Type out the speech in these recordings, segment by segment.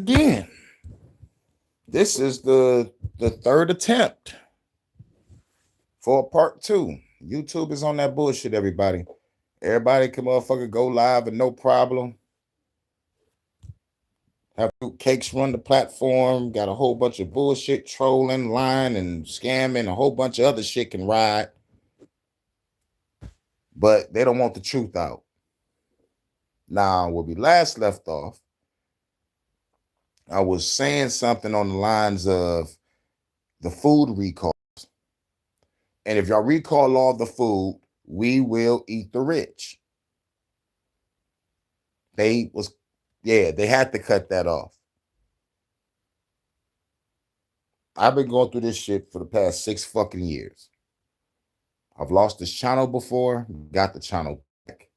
again. This is the third attempt for part two. YouTube is on that bullshit, everybody. Everybody can motherfucker go live and no problem. Have cakes run the platform. Got a whole bunch of bullshit trolling, lying, and scamming. A whole bunch of other shit can ride. But they don't want the truth out. Now, where we last left off, I was saying something on the lines of the food recalls. And if y'all recall all the food, we will eat the rich. They had to cut that off. I've been going through this shit for the past 6 fucking years. I've lost this channel before, got the channel back.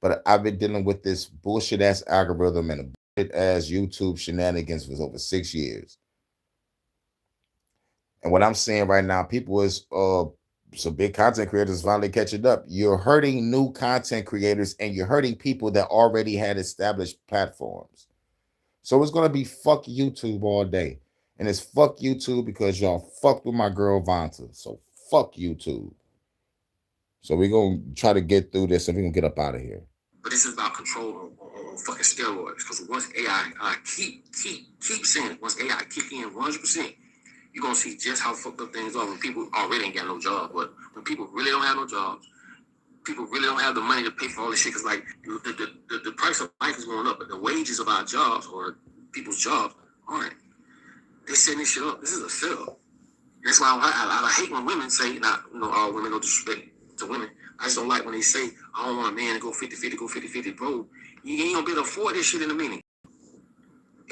But I've been dealing with this bullshit ass algorithm and a bullshit ass YouTube shenanigans for over 6 years. And what I'm saying right now, people is some big content creators finally catching up. You're hurting new content creators and you're hurting people that already had established platforms. So it's gonna be fuck YouTube all day. And it's fuck YouTube because y'all fucked with my girl Vanta. So fuck YouTube. So we're gonna try to get through this and we're gonna get up out of here. But this is about control on fucking steroids. Because once AI, I keep saying it, once AI kick in 100%, you're going to see just how fucked up things are when people already ain't got no job. But when people really don't have no jobs, people really don't have the money to pay for all this shit. Because, like, the price of life is going up, but the wages of our jobs or people's jobs aren't. They're setting this shit up. This is a setup. That's why I hate when women say, not, all women, no disrespect to women. I just don't like when they say, I don't want a man to go 50-50, go 50-50, bro. You ain't going to be able to afford this shit in a minute.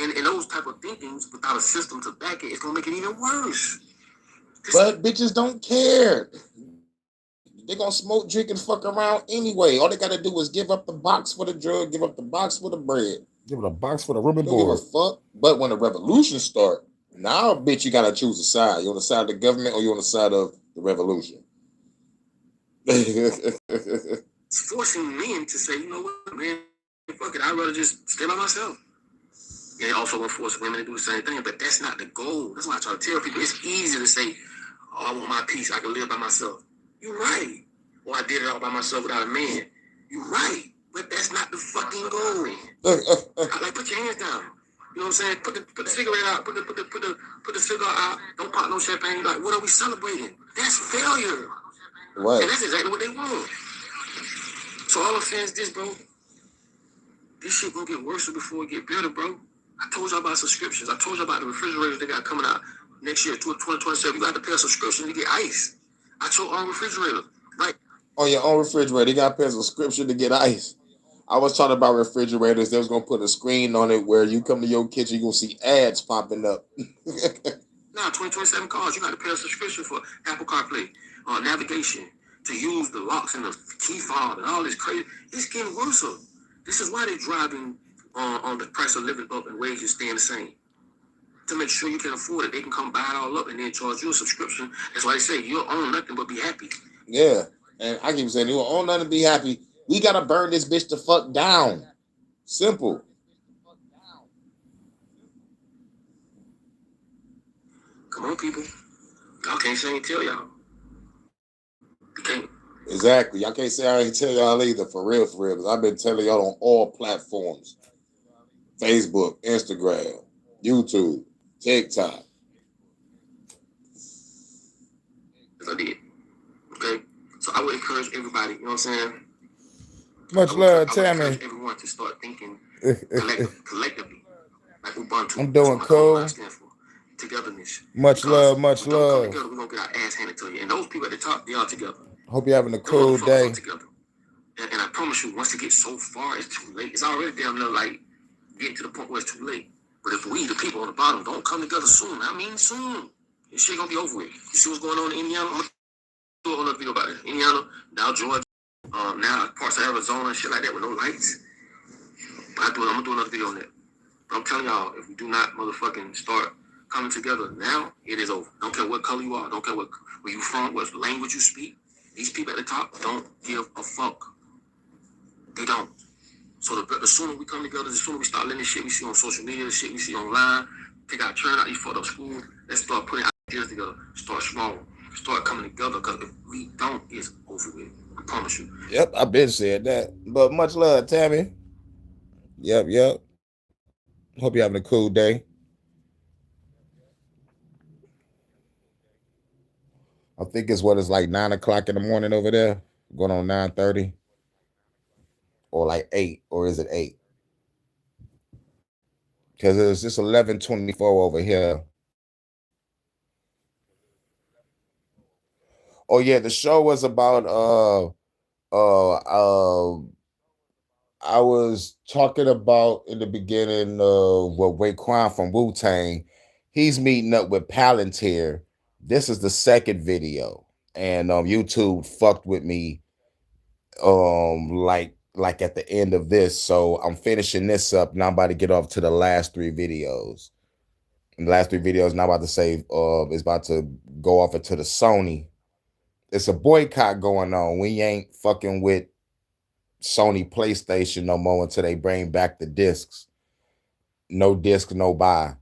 And those type of thinkings without a system to back it, it's gonna make it even worse. But bitches don't care. They're gonna smoke, drink, and fuck around anyway. All they gotta do is give up the box for the drug, give up the box for the bread, give it a box for the ribbon board. Don't give a fuck. But when the revolution start, now bitch, you gotta choose a side. You on the side of the government or you on the side of the revolution? It's forcing men to say, you know what, man, fuck it, I'd rather just stay by myself. It also will force women to do the same thing, but that's not the goal. That's why I try to tell people. It's easy to say, oh, I want my peace. I can live by myself. You're right. Or I did it all by myself without a man. You're right. But that's not the fucking goal. Like, put your hands down. You know what I'm saying? Put the cigarette out. Put the cigar out. Don't pop no champagne. Like, what are we celebrating? That's failure. Right. And that's exactly what they want. So all I'm saying is this, bro. This shit gonna get worse before it get better, bro. I told y'all about subscriptions. I told y'all about the refrigerators they got coming out next year, 2027. You got to pay a subscription to get ice. At your own refrigerator. Right. On your own refrigerator. You got to pay a subscription to get ice. I was talking about refrigerators. They was going to put a screen on it where you come to your kitchen, you're going to see ads popping up. Now, 2027 cars, you got to pay a subscription for Apple CarPlay, navigation, to use the locks and the key fob and all this crazy. It's getting worse. This is why they're driving on the price of living up and wages staying the same. To make sure you can afford it, they can come buy it all up and then charge you a subscription. That's why they say you'll own nothing but be happy. Yeah, and I keep saying you'll own nothing but be happy. We gotta burn this bitch the fuck down. Simple. Come on, people. Y'all can't say and tell y'all. You can't. Exactly. Y'all can't say I ain't tell y'all either. For real, because I've been telling y'all on all platforms. Facebook, Instagram, YouTube, TikTok. I did. Okay? So I would encourage everybody, you know what I'm saying? Much love, Tammy. Everyone to start thinking collectively. Like Ubuntu. I'm doing cool. Togetherness. Much love, much love. We're going to get our ass handed to you. And those people at the top, they are together. Hope you're having a cool day. And I promise you, once it gets so far, it's too late. It's already damn near like getting to the point where it's too late. But if we, the people on the bottom, don't come together soon, soon, this shit gonna be over with. You see what's going on in Indiana? I'm gonna do another video about it. Indiana, now Georgia, now parts of Arizona and shit like that with no lights. But I'm gonna do another video on that. But I'm telling y'all, if we do not motherfucking start coming together now, it is over. Don't care what color you are, don't care where you from, what language you speak. These people at the top don't give a fuck. They don't. So the sooner we come together, the sooner we start letting this shit we see on social media, the shit we see online, take our turn out these fucked up schools. Let's start putting ideas together. Start small. Start coming together. Because if we don't, it's over with. I promise you. Yep, I've been said that. But much love, Tammy. Yep. Hope you're having a cool day. I think it's what it's like 9 o'clock in the morning over there, going on 9:30, or like 8, or is it 8? Because it's just 11:24 over here. Oh yeah, the show was about I was talking about in the beginning what Raekwon from Wu Tang. He's meeting up with Palantir. This is the second video, and YouTube fucked with me like at the end of this. So I'm finishing this up. Now I'm about to get off to the last three videos. And the last three videos now about to say is about to go off into the Sony. It's a boycott going on. We ain't fucking with Sony PlayStation no more until they bring back the discs. No disc, no buy.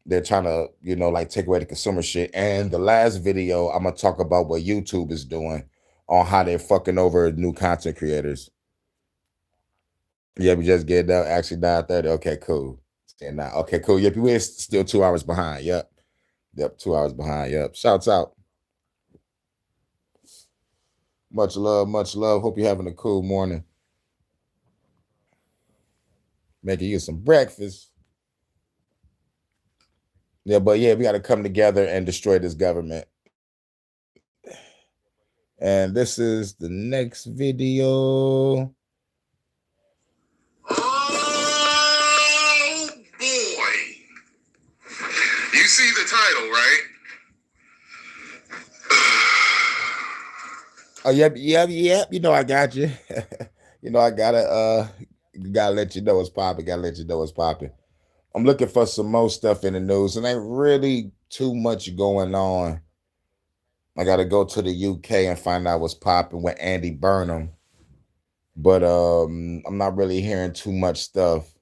They're trying to, like take away the consumer shit. And the last video, I'm gonna talk about what YouTube is doing on how they're fucking over new content creators. Yeah, we just get that actually 9:30. Okay, cool. And now, okay, cool. Yep, we're still 2 hours behind. Yep, 2 hours behind. Yep. Shouts out. Much love, much love. Hope you're having a cool morning. Making you some breakfast. Yeah, but yeah, we got to come together and destroy this government. And this is the next video. Oh boy! You see the title, right? Oh, yep. You know I got you. I gotta let you know what's popping. Gotta let you know what's popping. I'm looking for some more stuff in the news, and ain't really too much going on. I gotta go to the UK and find out what's popping with Andy Burnham. But I'm not really hearing too much stuff.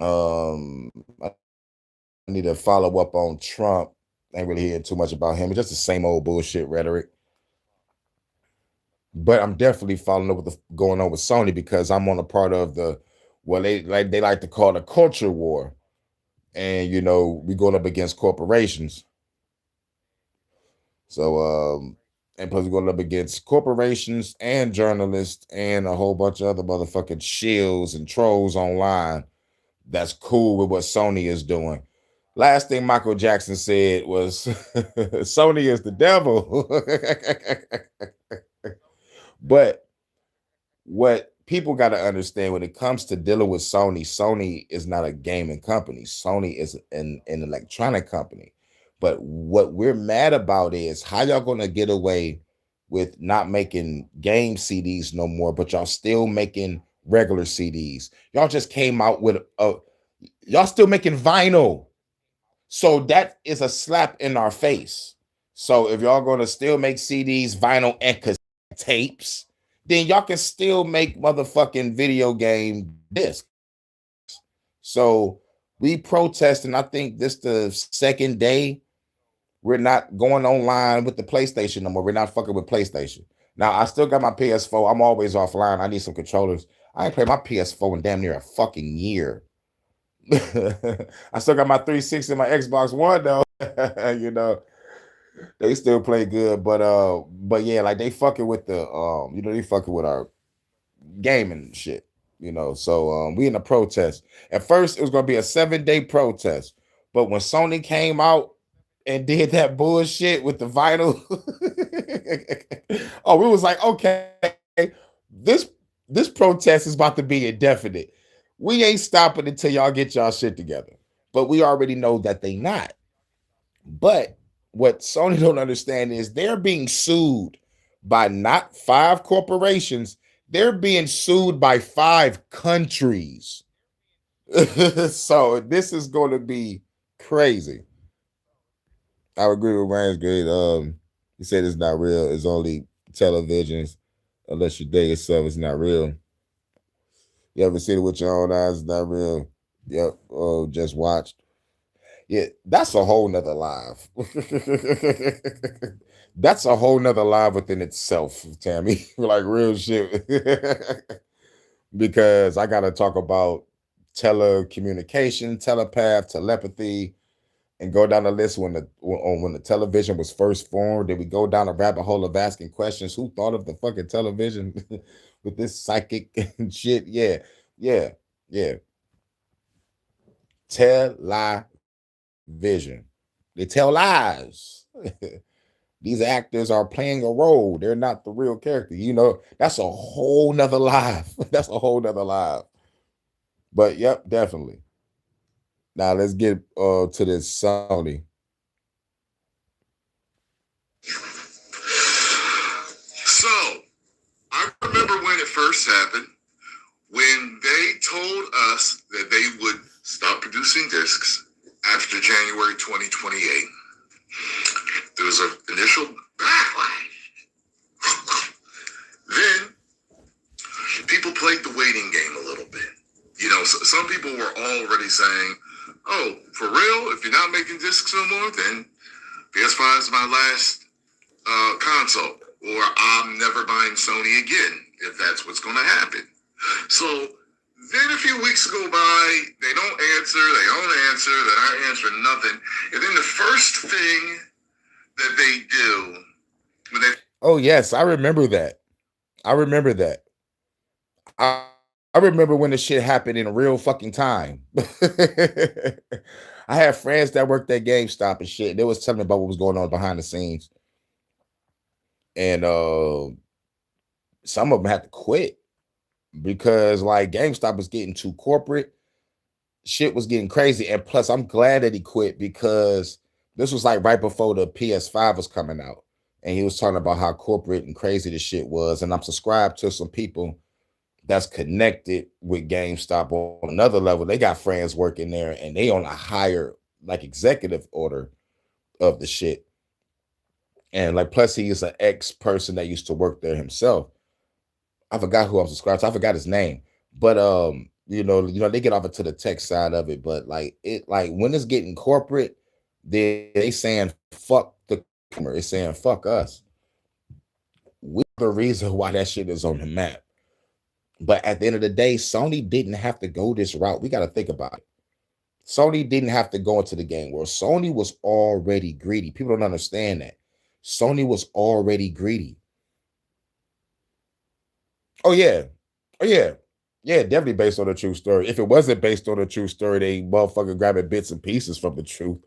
I need to follow up on Trump. Ain't really hearing too much about him. It's just the same old bullshit rhetoric. But I'm definitely following up with going on with Sony because I'm on a part of the they like to call the culture war. And we going up against corporations. So and plus we're going up against corporations and journalists and a whole bunch of other motherfucking shills and trolls online that's cool with what Sony is doing. Last thing Michael Jackson said was Sony is the devil. But what people got to understand when it comes to dealing with Sony is not a gaming company. Sony is an electronic company. But what we're mad about is how y'all going to get away with not making game CDs no more, but y'all still making regular CDs. Y'all just came out with y'all still making vinyl. So that is a slap in our face. So if y'all going to still make CDs, vinyl, and cassette tapes, then y'all can still make motherfucking video game discs. So we protest, and I think this the second day we're not going online with the PlayStation no more. We're not fucking with PlayStation. Now I still got my PS4. I'm always offline. I need some controllers. I ain't played my PS4 in damn near a fucking year. I still got my 360 and my Xbox One though. They still play good, but yeah, like they fucking with they fucking with our gaming shit, So we in a protest. At first, it was gonna be a 7-day protest, but when Sony came out and did that bullshit with the vinyl, oh, we was like, okay, this this protest is about to be indefinite. We ain't stopping until y'all get y'all shit together. But we already know that they not. But what Sony don't understand is they're being sued by not 5 corporations, they're being sued by 5 countries. So this is going to be crazy. I agree with Ryan's great. He said it's not real. It's only televisions. Unless you day yourself, it's not real. You ever seen it with your own eyes? Not real. Yep. Oh, just watched. Yeah, that's a whole nother live. That's a whole nother live within itself, Tammy. Like real shit. Because I gotta talk about telecommunication, telepath, telepathy, and go down the list when the television was first formed. Did we go down a rabbit hole of asking questions? Who thought of the fucking television with this psychic and shit? Yeah, yeah, yeah. Television. They tell lies. These actors are playing a role. They're not the real character. You know, that's a whole nother live. That's a whole nother live. But yep, definitely. Now let's get to this Sony. So I remember when it first happened, when they told us that they would stop producing discs after January 2028. There was an initial backlash. Then people played the waiting game a little bit. You know, some people were already saying, oh, for real? If you're not making discs no more, then PS5 is my last console. Or I'm never buying Sony again, if that's what's going to happen. So then a few weeks go by, they don't answer, they're not answering nothing. And then the first thing that they do when they... Oh, yes, I remember that. I remember that. I remember when the shit happened in real fucking time. I had friends that worked at GameStop and shit. They was telling me about what was going on behind the scenes. And some of them had to quit because like GameStop was getting too corporate. Shit was getting crazy. And plus, I'm glad that he quit because this was like right before the PS5 was coming out. And he was talking about how corporate and crazy the shit was. And I'm subscribed to some people that's connected with GameStop on another level. They got friends working there and they on a higher like executive order of the shit. And like plus he is an ex person that used to work there himself. I forgot who I'm subscribed to. I forgot his name. But they get off into the tech side of it. But like when it's getting corporate, they saying fuck the customer. It's saying fuck us. We're the reason why that shit is on the map. But at the end of the day, Sony didn't have to go this route. We got to think about it. Sony didn't have to go into the game world. Sony was already greedy. People don't understand that. Sony was already greedy. Oh yeah. Oh yeah. Yeah, definitely based on a true story. If it wasn't based on a true story, they motherfucker grabbing bits and pieces from the truth.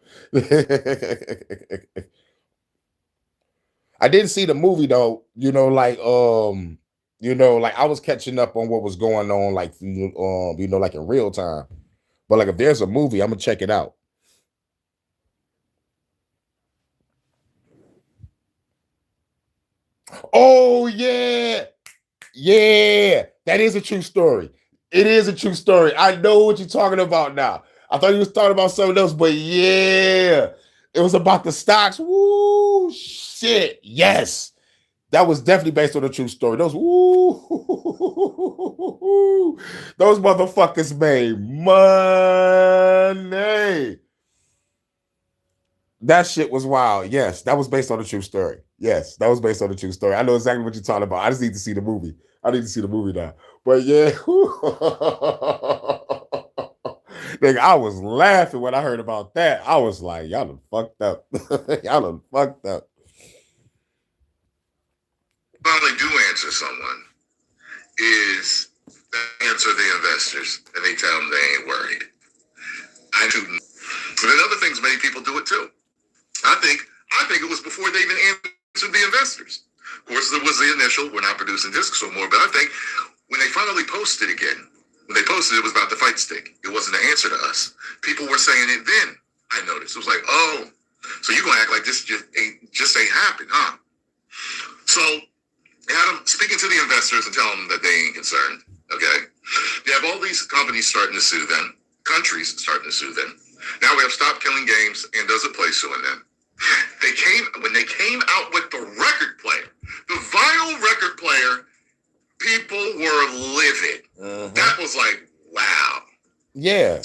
I didn't see the movie though, like I was catching up on what was going on, like like in real time. But like if there's a movie, I'm gonna check it out. Oh yeah, yeah, that is a true story. It is a true story. I know what you're talking about now. I thought you was talking about something else, but yeah, it was about the stocks. Woo, shit, yes. That was definitely based on a true story. Those those motherfuckers made money. That shit was wild. Yes, that was based on a true story. Yes, that was based on a true story. I know exactly what you're talking about. I just need to see the movie. I need to see the movie now. But yeah, nigga, I was laughing when I heard about that. I was like, y'all done fucked up. Y'all done fucked up. Finally do answer someone is they answer the investors and they tell them they ain't worried. But then other things, many people do it too. I think it was before they even answered the investors. Of course, there was the initial, we're not producing discs no more, but I think when they finally posted again, when they posted it was about the fight stick. It wasn't an answer to us. People were saying it then. I noticed. It was like, oh, so you're going to act like this just ain't happened, huh? So Adam, speaking to the investors and telling them that they ain't concerned, okay? You have all these companies starting to sue them, countries starting to sue them. Now we have Stop Killing Games and Does It Play suing them. When they came out with the record player, the vinyl record player, People were livid. That was like, wow. Yeah.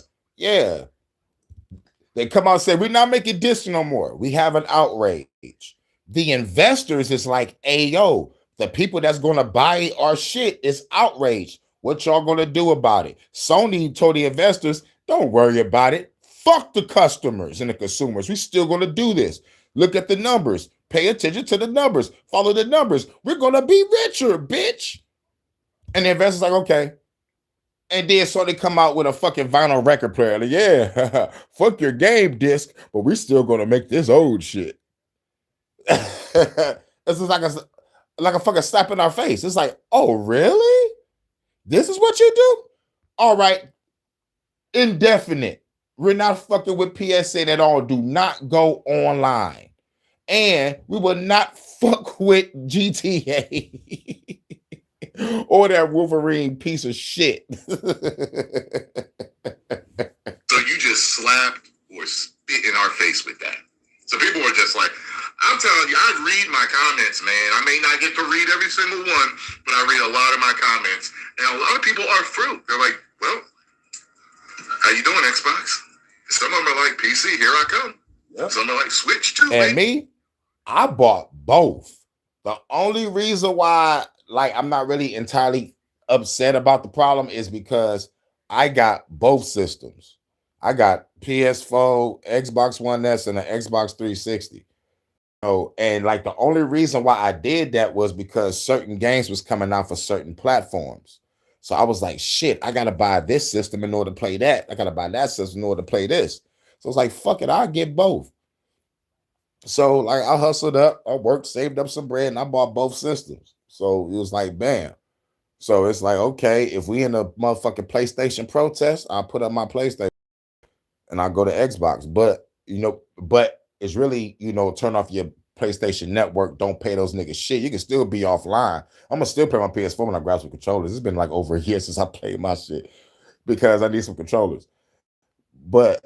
They come out and say, we're not making this no more. We have an outrage. The investors is like, hey, yo, the people that's going to buy our shit is outraged. What y'all going to do about it? Sony told the investors, don't worry about it. Fuck the customers and the consumers. We still going to do this. Look at the numbers. Pay attention to the numbers. Follow the numbers. We're going to be richer, bitch. And the investors like, okay. And then so they come out with a fucking vinyl record player. Like, yeah, fuck your game disc, but we still gonna make this old shit. This is like a fucking slap in our face. It's like, oh, really? This is what you do? All right. Indefinite. We're not fucking with PSA at all. Do not go online. And we will not fuck with GTA. Or that Wolverine piece of shit. So you just slapped or spit in our face with that. So people were just like, I'm telling you, I read my comments, man. I may not get to read every single one, but I read a lot of my comments. And a lot of people are through. They're like, well, how you doing, Xbox? Some of them are like, PC, here I come. Yep. Some are like, Switch too. And me, I bought both. The only reason why I'm not really entirely upset about the problem is because I got both systems. I got PS4, Xbox One S, and an Xbox 360. And the only reason why I did that was because certain games was coming out for certain platforms. So I was like, shit, I gotta buy this system in order to play that. I gotta buy that system in order to play this. So I was like, fuck it, I'll get both. So I hustled up, I worked, saved up some bread, and I bought both systems. So it was like, bam. So it's like, okay, if we in a motherfucking PlayStation protest, I'll put up my PlayStation and I'll go to Xbox. But it's really, turn off your PlayStation network. Don't pay those niggas shit. You can still be offline. I'm gonna still play my PS4 when I grab some controllers. It's been over a year since I played my shit because I need some controllers. But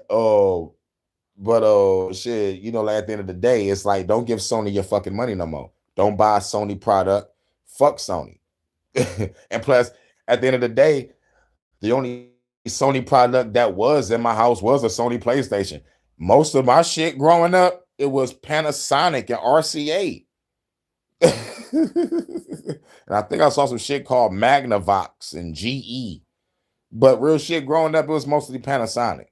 shit, at the end of the day, it's like, don't give Sony your fucking money no more. Don't buy a Sony product. Fuck Sony. And plus, at the end of the day, the only Sony product that was in my house was a Sony PlayStation. Most of my shit growing up, it was Panasonic and RCA. And I think I saw some shit called Magnavox and GE. But real shit growing up, it was mostly Panasonic.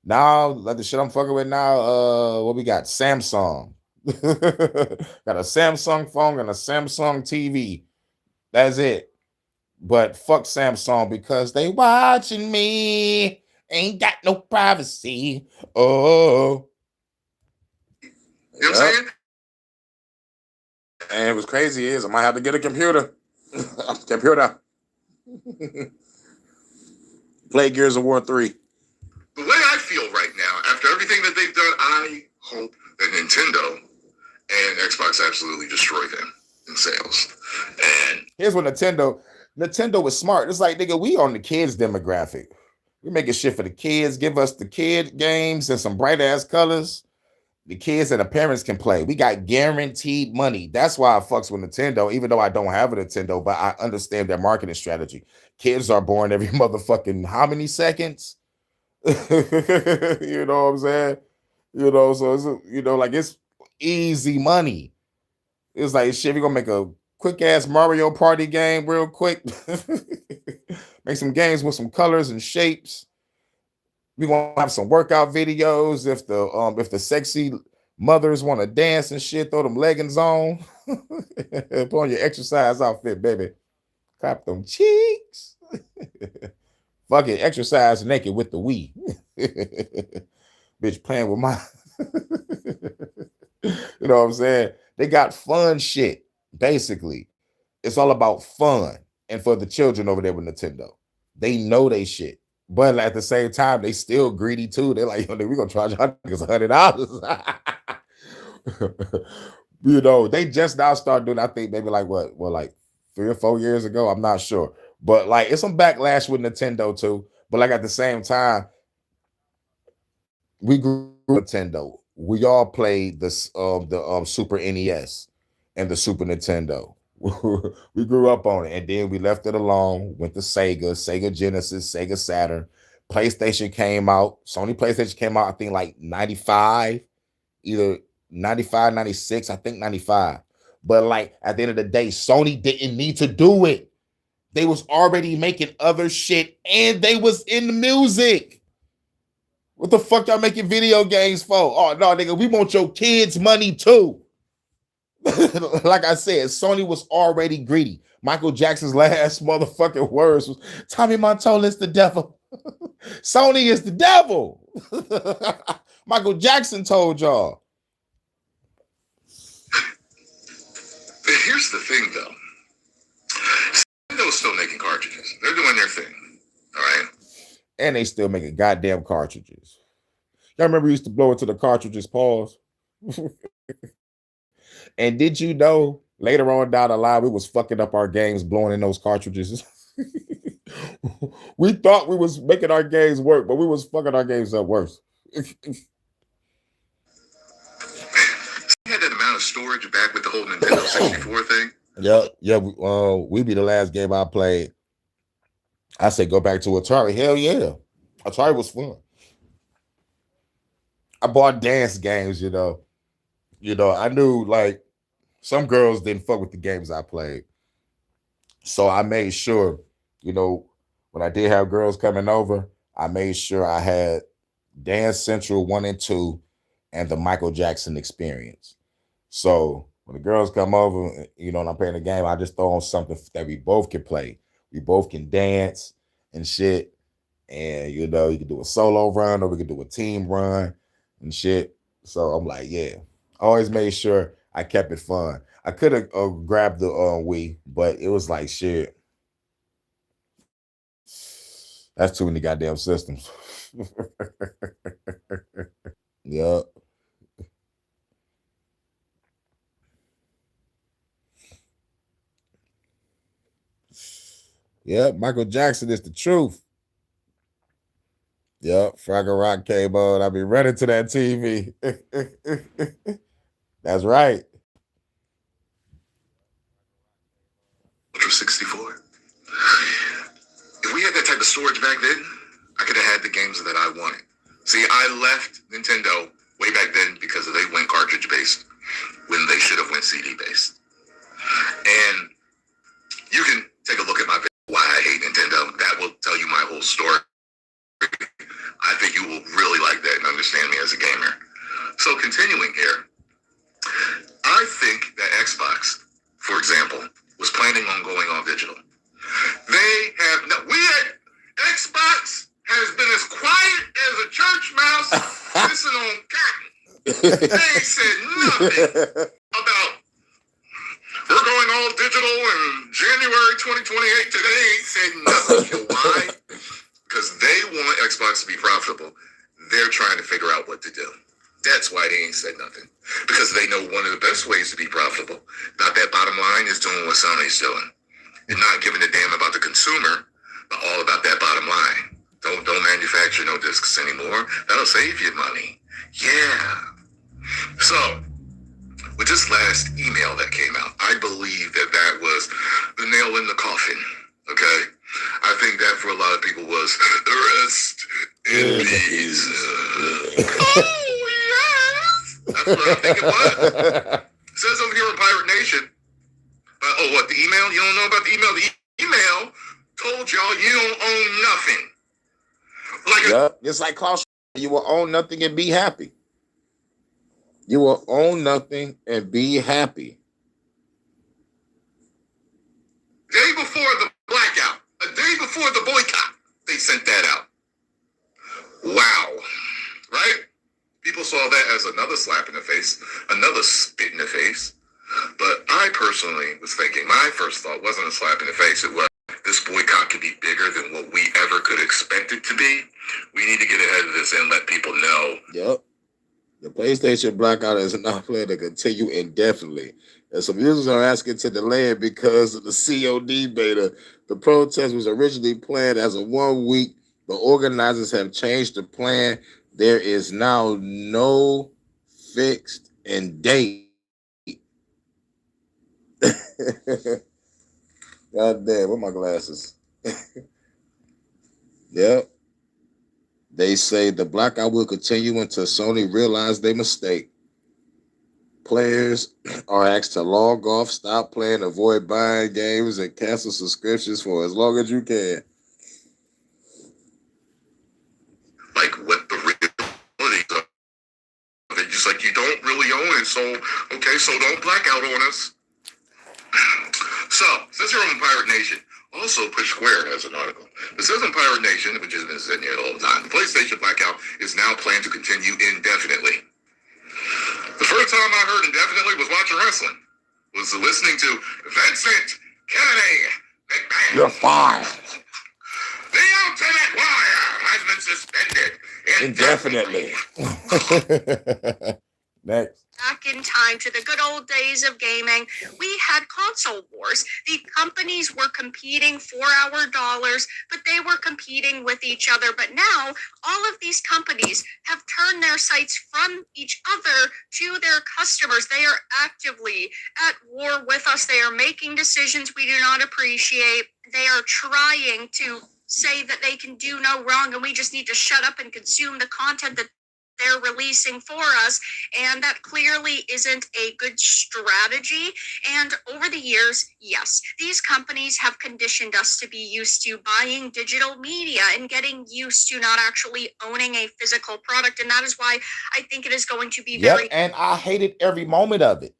Now, the shit I'm fucking with now, what we got? Samsung. Got a Samsung phone and a Samsung TV. That's it. But fuck Samsung because they watching me. Ain't got no privacy. Oh. You know what I'm saying? And what's crazy is I might have to get a computer. Play Gears of War 3. The way I feel right now, after everything that they've done, I hope that Nintendo and Xbox absolutely destroy them in sales. And here's what Nintendo was smart. It's like, nigga, we on the kids demographic. We making shit for the kids. Give us the kid games and some bright ass colors. The kids and the parents can play. We got guaranteed money. That's why I fucks with Nintendo, even though I don't have a Nintendo, but I understand their marketing strategy. Kids are born every motherfucking how many seconds? You know what I'm saying? So it's it's easy money. It's like, shit, we're gonna make a quick ass Mario Party game real quick. Make some games with some colors and shapes. We want to have some workout videos. If the sexy mothers want to dance and shit, throw them leggings on. Put on your exercise outfit, baby. Clap them cheeks. Fuck it, exercise naked with the Wii. Bitch playing with my you know what I'm saying? They got fun shit, basically. It's all about fun. And for the children over there with Nintendo, they know they shit. But at the same time, they still greedy too. They're like, yo, we're gonna charge y'all niggas $100. They just now start doing, I think maybe like 3 or 4 years ago. I'm not sure. But it's some backlash with Nintendo too. But at the same time, we grew Nintendo. We all played the Super NES and the Super Nintendo. We grew up on it, and then we left it alone. Went to Sega Genesis, Sega Saturn. PlayStation came out. Sony PlayStation came out, I think like 95, either 95, 96, I think 95. But like at the end of the day, Sony didn't need to do it. They was already making other shit and they was in the music. What the fuck y'all making video games for? Oh no, nigga, we want your kids' money too. Like I said, Sony was already greedy. Michael Jackson's last motherfucking words was Tommy Montola's is the devil. Sony is the devil. Michael Jackson told y'all. Here's the thing, though. Nintendo's still making cartridges. They're doing their thing. All right. And they still making goddamn cartridges. Y'all remember we used to blow into the cartridges, pause. And did you know later on down the line we was fucking up our games blowing in those cartridges? We thought we was making our games work, but we was fucking our games up worse. You had that amount of storage back with the whole Nintendo 64 thing? Yeah. We be the last game I played. I said go back to Atari. Hell yeah. Atari was fun. I bought dance games, you know. I knew like some girls didn't fuck with the games I played. So I made sure, when I did have girls coming over, I made sure I had Dance Central 1 and 2 and the Michael Jackson Experience. So when the girls come over, and I'm playing the game, I just throw on something that we both can play. We both can dance and shit. And, you can do a solo run or we can do a team run and shit. So I'm like, yeah. I always made sure I kept it fun. I could have grabbed the Wii, but it was like, shit. That's too many goddamn systems. Yep. Yep, Michael Jackson is the truth. Yep, Fraggle Rock came on. I be running to that TV. That's right. Ultra 64. If we had that type of storage back then, I could have had the games that I wanted. See, I left Nintendo way back then because they went cartridge based when they should have went CD based. And you can take a look at my video, why I hate Nintendo. That will tell you my whole story. I think you will really like that and understand me as a gamer. So continuing here, I think that Xbox, for example, was planning on going all digital. They have no. Xbox has been as quiet as a church mouse pissing on cotton. They ain't said nothing about we're going all digital in January 2028. Today ain't said nothing. You know why? Because they want Xbox to be profitable. They're trying to figure out what to do. That's why they ain't said nothing. Because they know one of the best ways to be profitable, not that bottom line, is doing what Sony's doing. And not giving a damn about the consumer, but all about that bottom line. Don't manufacture no discs anymore. That'll save you money. Yeah. So, with this last email that came out, I believe that was the nail in the coffin. Okay? I think that for a lot of people was the rest in peace. Oh, yes! That's what I think it was. It says over here in Pirate Nation. What, the email? You don't know about the email? The email told y'all you don't own nothing. Just like Klaus, you will own nothing and be happy. You will own nothing and be happy. Day before the blackout, a day before the boycott, they sent that out. Wow. Right? People saw that as another slap in the face, another spit in the face. But I personally was thinking, my first thought wasn't a slap in the face. It was, this boycott could be bigger than what we ever could expect it to be. We need to get ahead of this and let people know. Yep. The PlayStation blackout is not planned to continue indefinitely. And some users are asking to delay it because of the COD beta. The protest was originally planned as a 1 week. The organizers have changed the plan. There is now no fixed end date. God damn, where my glasses? Yep. They say the blackout will continue until Sony realize their mistake. Players are asked to log off, stop playing, avoid buying games, and cancel subscriptions for as long as you can. Like what the reality of it. Just like you don't really own it, so okay, so don't blackout on us. So, since you're on Pirate Nation, also Push Square has an article. It says on Pirate Nation, which has been sitting here the whole time, the PlayStation blackout is now planned to continue indefinitely. The first time I heard indefinitely was watching wrestling. Was listening to Vincent Kennedy McMahon. You're fired. The Ultimate Warrior has been suspended indefinitely. Next. Back in time to the good old days of gaming, we had console wars. The companies were competing for our dollars, but they were competing with each other. But now, all of these companies have turned their sights from each other to their customers. They are actively at war with us. They are making decisions we do not appreciate. They are trying to say that they can do no wrong, and we just need to shut up and consume the content that they're releasing for us, and that clearly isn't a good strategy. And over the years, yes, these companies have conditioned us to be used to buying digital media and getting used to not actually owning a physical product, and that is why I think it is going to be very... And I hated every moment of it.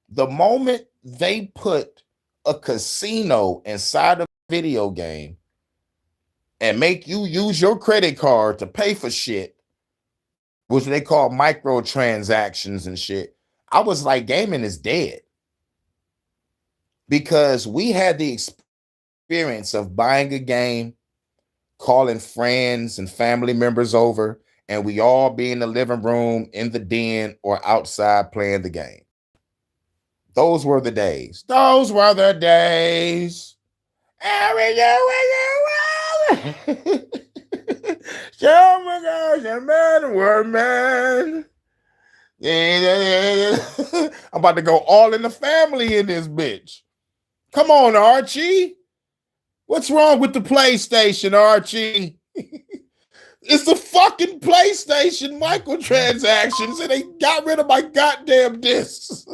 The moment they put a casino inside a video game and make you use your credit card to pay for shit, which they call microtransactions and shit, I was like, gaming is dead. Because we had the experience of buying a game, calling friends and family members over, and we all be in the living room, in the den, or outside playing the game. Those were the days. Those were the days. Show my gosh, a man, word man. I'm about to go all in the family in this bitch. Come on, Archie. What's wrong with the PlayStation, Archie? It's the fucking PlayStation microtransactions, and they got rid of my goddamn discs.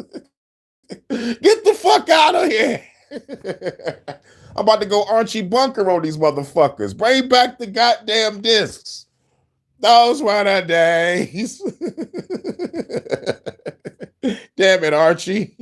Get the fuck out of here. I'm about to go Archie Bunker on these motherfuckers. Bring back the goddamn discs. Those were the days. Damn it, Archie.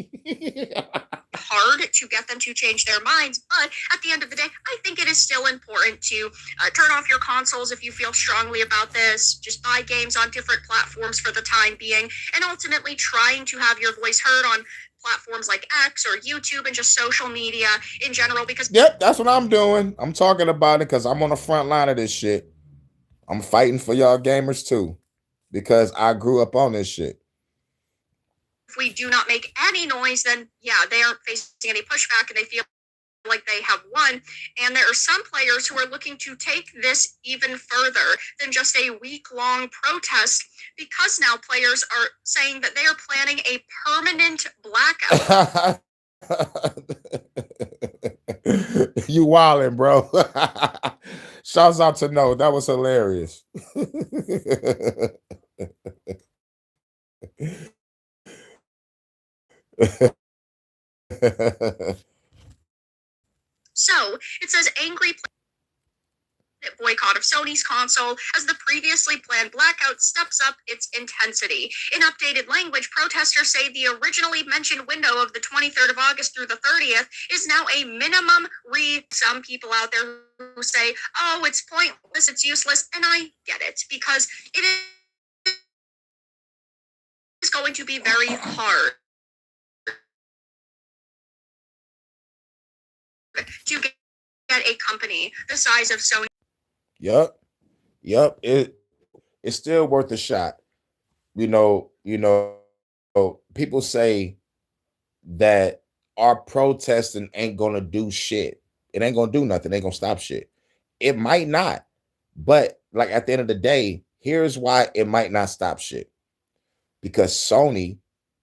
hard to get them to change their minds, but at the end of the day, I think it is still important to turn off your consoles if you feel strongly about this. Just buy games on different platforms for the time being, and ultimately trying to have your voice heard on platforms like X or YouTube and just social media in general. Because yep, that's what I'm doing. I'm talking about it because I'm on the front line of this shit. I'm fighting for y'all gamers too, because I grew up on this shit. If we do not make any noise, then yeah, they aren't facing any pushback and they feel like they have won. And there are some players who are looking to take this even further than just a week-long protest, because now players are saying that they are planning a permanent blackout. You wildin', bro. Shouts out to No. That was hilarious. So it says angry boycott of Sony's console as the previously planned blackout steps up its intensity. In updated language, protesters say the originally mentioned window of the 23rd of August through the 30th is now a minimum Some people out there who say, oh, it's pointless, it's useless, and I get it, because it is going to be very hard to get a company the size of Sony. Yep. It's still worth a shot. You know, people say that our protesting ain't gonna do shit. It ain't gonna do nothing. It ain't gonna stop shit. It might not, but like at the end of the day, here's why it might not stop shit. Because Sony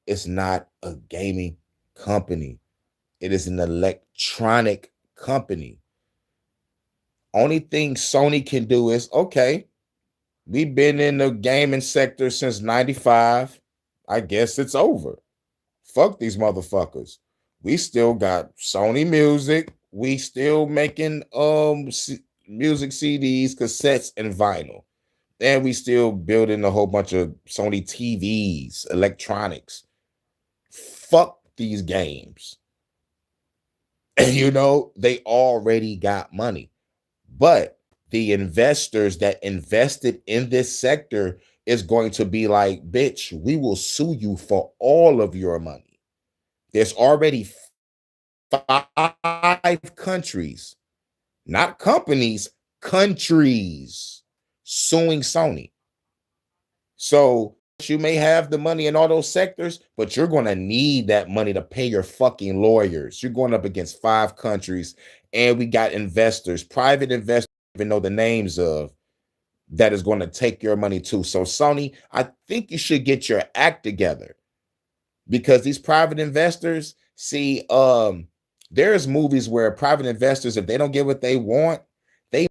is not a gaming company. It is an electronic company. Only thing Sony can do is, okay, we've been in the gaming sector since 95. I guess it's over. Fuck these motherfuckers. We still got Sony Music. We still making music CDs, cassettes, and vinyl. And we still building a whole bunch of Sony TVs, electronics. Fuck these games. And they already got money. But the investors that invested in this sector is going to be like, bitch, we will sue you for all of your money. There's already 5 countries, not companies, countries suing Sony. So you may have the money in all those sectors, but you're going to need that money to pay your fucking lawyers. You're going up against 5 countries, and we got investors, private investors, even know the names of, that is going to take your money too. So Sony, I think you should get your act together, because these private investors, see, there's movies where private investors, if they don't get what they want, they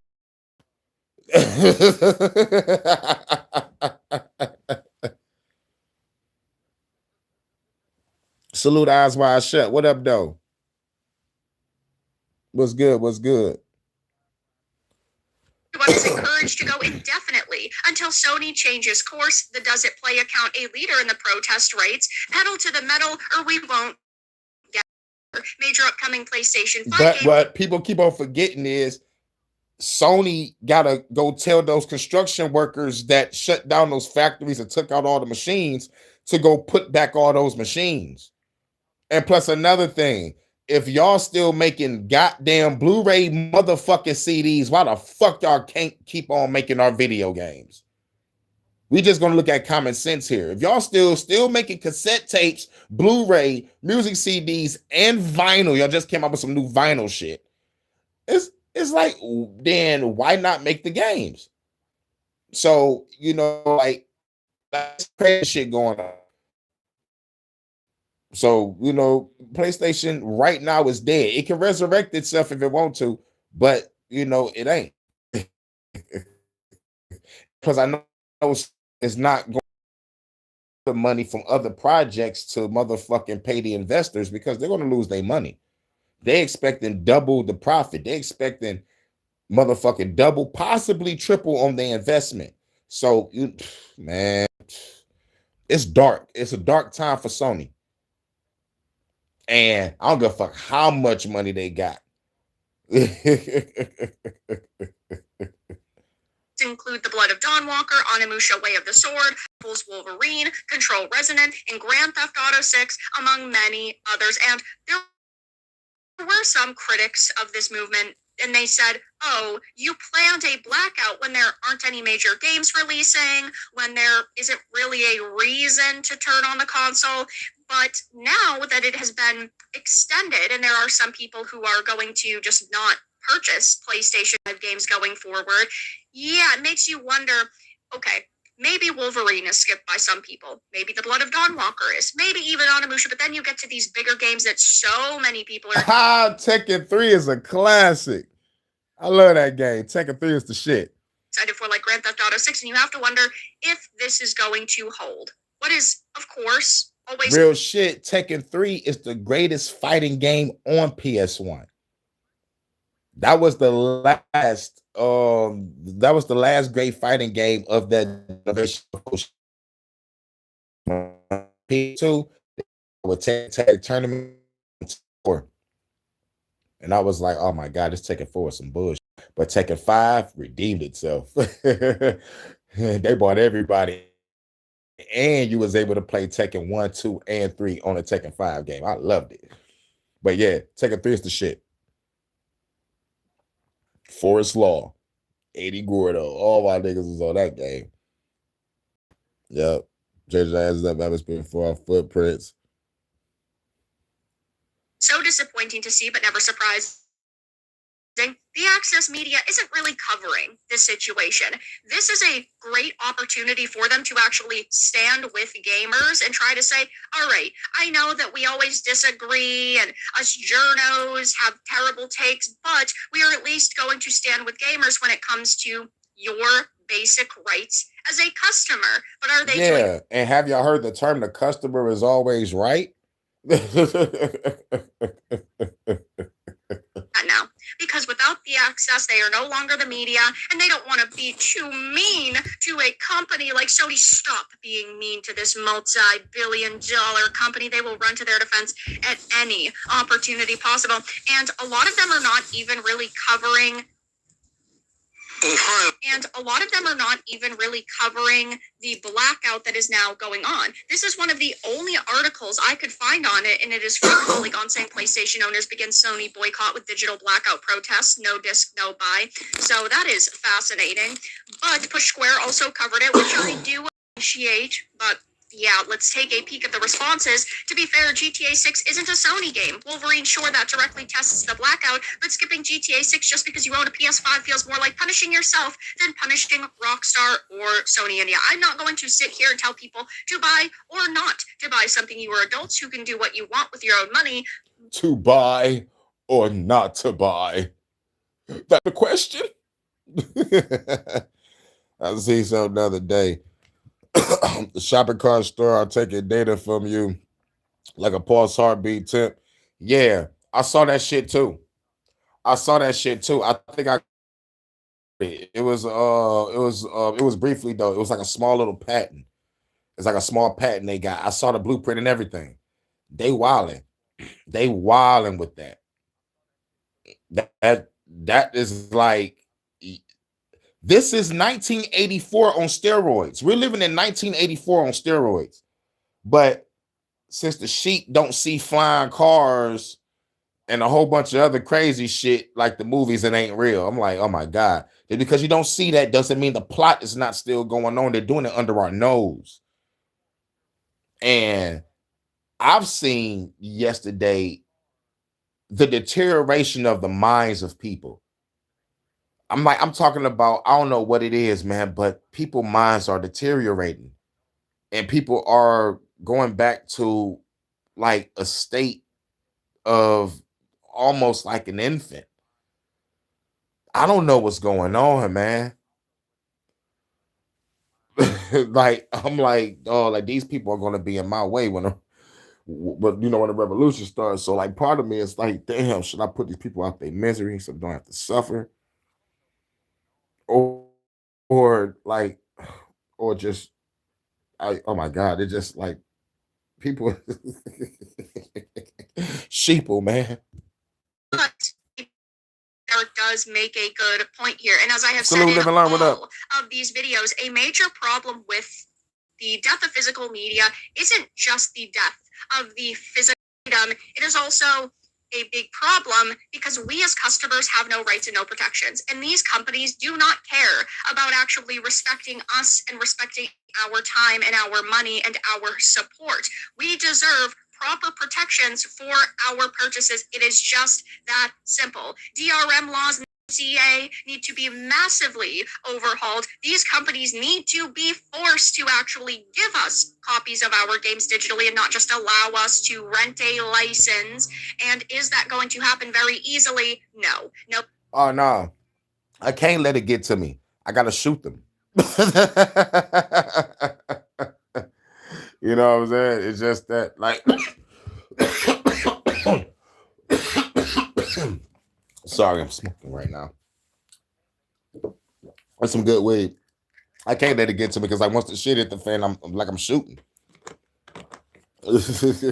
salute, eyes wide shut. What up, though? What's good? What's good? Everyone is encouraged to go indefinitely until Sony changes course. The Does It Play account, a leader in the protest rates, pedal to the metal, or we won't get major upcoming PlayStation 5 But what people keep on forgetting is Sony gotta go tell those construction workers that shut down those factories and took out all the machines to go put back all those machines. And plus another thing, if y'all still making goddamn Blu-ray motherfucking CDs, why the fuck y'all can't keep on making our video games? We just gonna look at common sense here. If y'all still making cassette tapes, Blu-ray, music CDs, and vinyl, y'all just came up with some new vinyl shit. It's like, then why not make the games? So, like, that's crazy shit going on. So, PlayStation right now is dead. It can resurrect itself if it want to, but it ain't. Because I know it's not going to money from other projects to motherfucking pay the investors, because they're going to lose their money. They expecting double the profit. They expecting motherfucking double, possibly triple on the investment. So, man, it's dark. It's a dark time for Sony. And I don't give a fuck how much money they got. Include The Blood of Dawn Walker, Onimusha Way of the Sword, Apple's Wolverine, Control Resonant, and Grand Theft Auto 6, among many others. And there were some critics of this movement, and they said, oh, you planned a blackout when there aren't any major games releasing, when there isn't really a reason to turn on the console. But now that it has been extended, and there are some people who are going to just not purchase PlayStation 5 games going forward, yeah, it makes you wonder, okay, maybe Wolverine is skipped by some people. Maybe The Blood of Dawn Walker is. Maybe even Onimusha. But then you get to these bigger games that so many people are... Tekken 3 is a classic. I love that game. Tekken 3 is the shit. Excited for, like, Grand Theft Auto 6. And you have to wonder if this is going to hold. What is, of course, always... Real shit. Tekken 3 is the greatest fighting game on PS1. That was the last great fighting game of that generation. P2 with tag tournament, and I was like, oh my god, this Tekken 4 is some bullshit. But Tekken 5 redeemed itself. They bought everybody, and you was able to play Tekken 1, 2, and 3 on a Tekken 5 game. I loved it. But yeah, Tekken 3 is the shit. Forest Law, 80 Gordo, all my niggas was on that game. Yep. JJ has up atmosphere for our footprints. So disappointing to see, but never surprised the access media isn't really covering this situation. This is a great opportunity for them to actually stand with gamers and try to say, all right, I know that we always disagree and us journos have terrible takes, but we are at least going to stand with gamers when it comes to your basic rights as a customer. But are they doing Yeah, and have y'all heard the term "the customer is always right"? that now? Because without the access, they are no longer the media, and they don't want to be too mean to a company like Sony. Stop being mean to this multi-billion-dollar company. They will run to their defense at any opportunity possible. And a lot of them are not even really covering the blackout that is now going on. This is one of the only articles I could find on it, and it is from Polygon saying PlayStation owners begin Sony boycott with digital blackout protests, no disc, no buy. So that is fascinating. But Push Square also covered it, which I do appreciate, but yeah, let's take a peek at the responses. To be fair, GTA 6 isn't a Sony game. Wolverine, sure, that directly tests the blackout, but skipping GTA 6 just because you own a PS5 feels more like punishing yourself than punishing Rockstar or Sony. And yeah, I'm not going to sit here and tell people to buy or not to buy something. You are adults who can do what you want with your own money. To buy or not to buy? That's the question. I see something the other day. The shopping cart store, I'll take your data from you like a pulse heartbeat tip. Yeah, I saw that shit too. I think it was briefly though. It was like a small little patent. It's like a small patent they got. I saw the blueprint and everything. They wilding with that. That is like, this is 1984 on steroids. We're living in 1984 on steroids. But since the sheep don't see flying cars and a whole bunch of other crazy shit like the movies, it ain't real. I'm like, oh my God. Just because you don't see that doesn't mean the plot is not still going on. They're doing it under our nose. And I've seen yesterday the deterioration of the minds of people. I'm talking about, I don't know what it is, man, but people's minds are deteriorating and people are going back to like a state of almost like an infant. I don't know what's going on, man. Like, I'm like, oh, like these people are going to be in my way when when the revolution starts. So like part of me is like, damn, should I put these people out their misery so they don't have to suffer? Or like, or just, oh my God, it's just like people, sheeple, man. But Eric does make a good point here. And as I have Salute, said live in and learn, what up? all of these videos, a major problem with the death of physical media isn't just the death of the physical freedom. It is also a big problem because we as customers have no rights and no protections. And these companies do not care about actually respecting us and respecting our time and our money and our support. We deserve proper protections for our purchases. It is just that simple. DRM laws and CA need to be massively overhauled. These companies need to be forced to actually give us copies of our games digitally and not just allow us to rent a license. And is that going to happen very easily? No. Oh no, I can't let it get to me. I gotta shoot them. You know what I'm saying? It's just that, like, sorry, I'm smoking right now. That's some good weed. I can't let it get to me because like once the shit hit the fan, I'm shooting.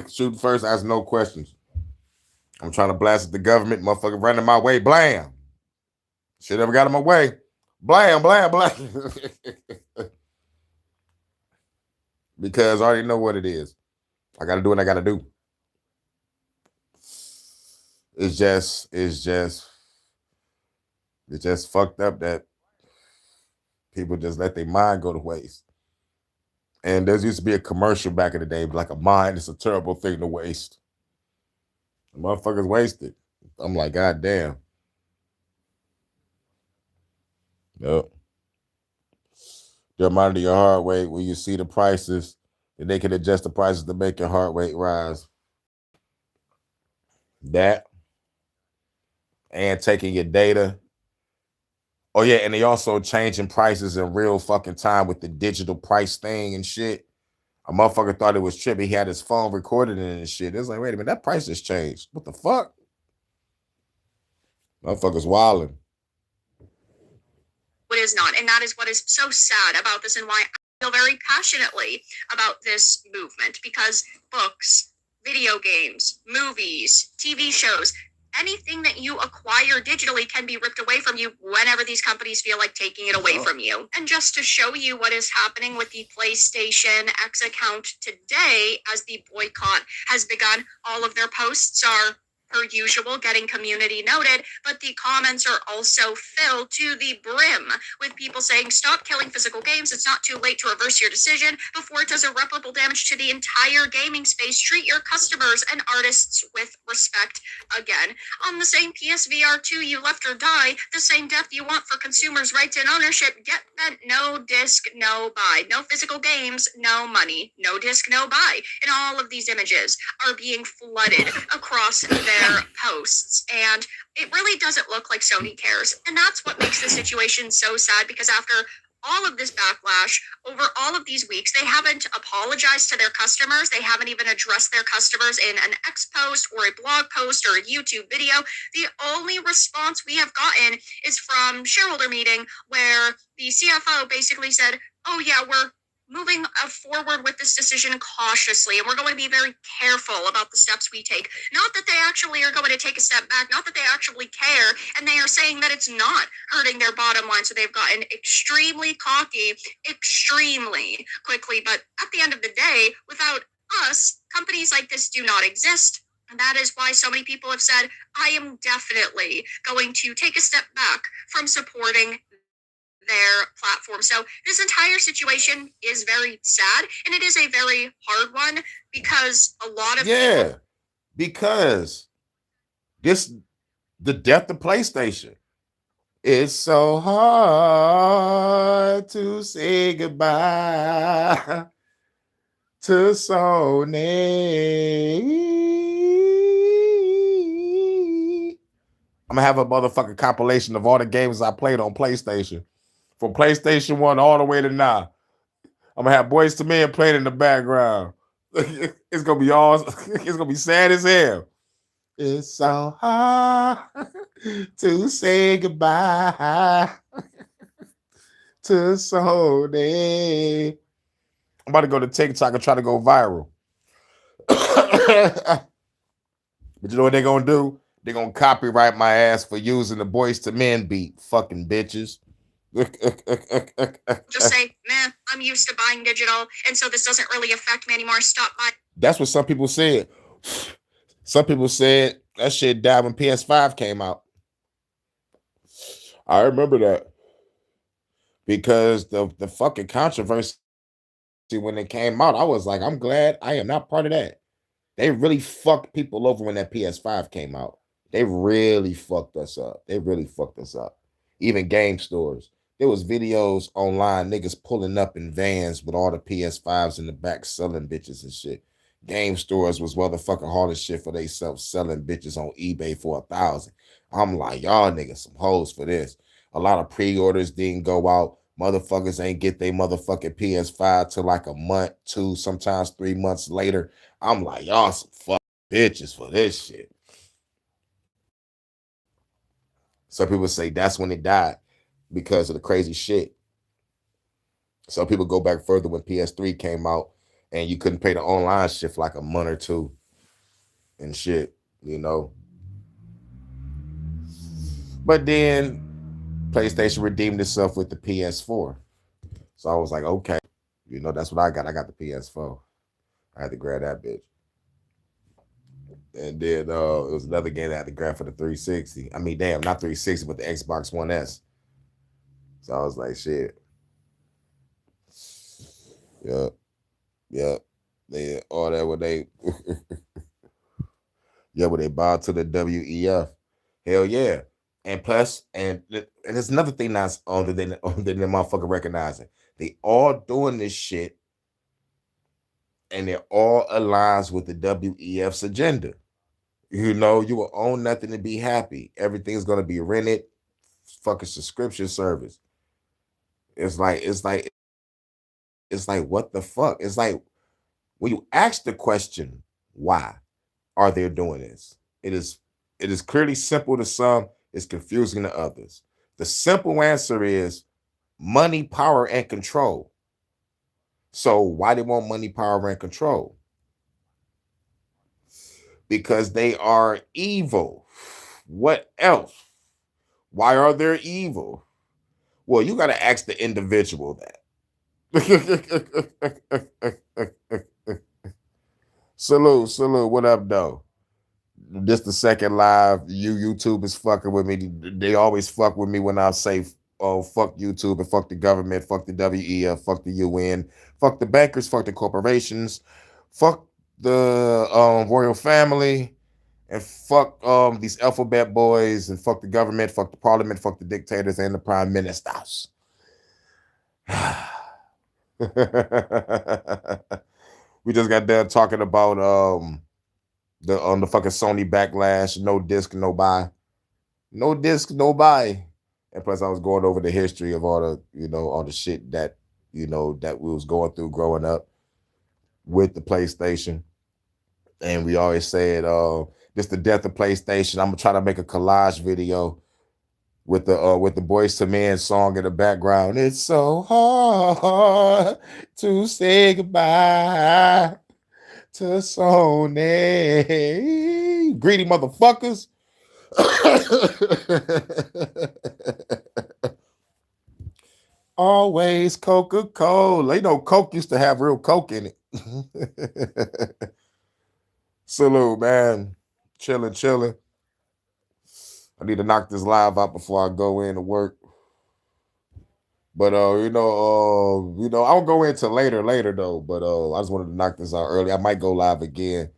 Shoot first, ask no questions. I'm trying to blast at the government, motherfucker running my way, blam. Shit ever got in my way. Blam, blam, blam. Because I already know what it is. I gotta do what I gotta do. It's just fucked up that people just let their mind go to waste. And there used to be a commercial back in the day, like a mind is a terrible thing to waste. The motherfuckers wasted. I'm like, God damn. Yep. They'll monitor your heart rate when you see the prices, and they can adjust the prices to make your heart rate rise. That and taking your data. Oh yeah, and they also changing prices in real fucking time with the digital price thing and shit. A motherfucker thought it was trippy. He had his phone recorded it and shit. It was like, wait a minute, that price has changed. What the fuck? Motherfuckers wilding. What is not. And that is what is so sad about this and why I feel very passionately about this movement, because books, video games, movies, TV shows, anything that you acquire digitally can be ripped away from you whenever these companies feel like taking it away from you. And just to show you what is happening with the PlayStation X account today, as the boycott has begun, all of their posts are, per usual, getting community noted, but the comments are also filled to the brim with people saying, stop killing physical games, it's not too late to reverse your decision before it does irreparable damage to the entire gaming space. Treat your customers and artists with respect. Again, on the same PSVR 2 you left or die, the same death you want for consumers' rights and ownership, get bent, no disc, no buy. No physical games, no money. No disc, no buy. And all of these images are being flooded across their posts, and it really doesn't look like Sony cares. And that's what makes the situation so sad, because after all of this backlash over all of these weeks, they haven't apologized to their customers. They haven't even addressed their customers in an X post or a blog post or a YouTube video. The only response we have gotten is from shareholder meeting, where the CFO basically said, oh yeah, we're moving forward with this decision cautiously, and we're going to be very careful about the steps we take. Not that they actually are going to take a step back, not that they actually care, and they are saying that it's not hurting their bottom line. So they've gotten extremely cocky, extremely quickly. But at the end of the day, without us, companies like this do not exist. And that is why so many people have said, I am definitely going to take a step back from supporting their platform. So this entire situation is very sad, and it is a very hard one, because a lot of people, because the death of PlayStation. It's so hard to say goodbye to Sony. I'm gonna have a motherfucking compilation of all the games I played on PlayStation, from PlayStation 1 all the way to now. I'm gonna have Boys to Men playing in the background. It's gonna be it's gonna be sad as hell. It's so hard to say goodbye to Sony. I'm about to go to TikTok and try to go viral. But you know what they're gonna do? They're gonna copyright my ass for using the Boys to Men beat. Fucking bitches. just say, man, I'm used to buying digital, and so this doesn't really affect me anymore. Stop buying. That's what some people said. Some people said that shit died when PS5 came out. I remember that, because the fucking controversy when it came out, I was like, I'm glad I am not part of that. They really fucked people over when that PS5 came out. They really fucked us up. They really fucked us up. Even game stores. There was videos online, niggas pulling up in vans with all the PS5s in the back selling bitches and shit. Game stores was motherfucking hard as shit for they selling bitches on eBay for 1,000. I'm like, y'all niggas some hoes for this. A lot of pre-orders didn't go out. Motherfuckers ain't get their motherfucking PS5 till like a month, 2, sometimes 3 months later. I'm like, y'all some fucking bitches for this shit. Some people say that's when it died, because of the crazy shit. Some people go back further when PS3 came out and you couldn't pay the online shit for like a month or 2 and shit, you know. But then PlayStation redeemed itself with the PS4. So I was like, okay, you know, that's what I got. I got the PS4. I had to grab that bitch. And then it was another game that I had to grab for the 360. I mean, damn, not 360, but the Xbox One S. So I was like, shit. Yep. They all that when they when they bow to the WEF. Hell yeah. And plus, and there's another thing that's other than the motherfucker recognizing. They all doing this shit, and it all aligns with the WEF's agenda. You know, you will own nothing and be happy. Everything's gonna be rented, fucking subscription service. It's like what the fuck? It's like when you ask the question, why are they doing this? It is clearly simple to some, it's confusing to others. The simple answer is money, power, and control. So why they want money, power, and control? Because they are evil. What else? Why are they evil? Well, you got to ask the individual that. Salute. What up, though? This the second live. YouTube is fucking with me. They always fuck with me when I say, "Oh, fuck YouTube and fuck the government, fuck the WEF, fuck the UN, fuck the bankers, fuck the corporations, fuck the royal family, and fuck these alphabet boys, and fuck the government, fuck the parliament, fuck the dictators and the prime ministers." We just got done talking about the fucking Sony backlash, no disc, no buy. No disc, no buy. And plus I was going over the history of all the shit that that we was going through growing up with the PlayStation. And we always said this the death of PlayStation. I'm gonna try to make a collage video with the Boys to Men song in the background. It's so hard to say goodbye to Sony. Greedy motherfuckers. Always Coca-Cola. You know, Coke used to have real Coke in it. Salute, man. Chilling. I need to knock this live out before I go in to work. But I'll go into later though. But I just wanted to knock this out early. I might go live again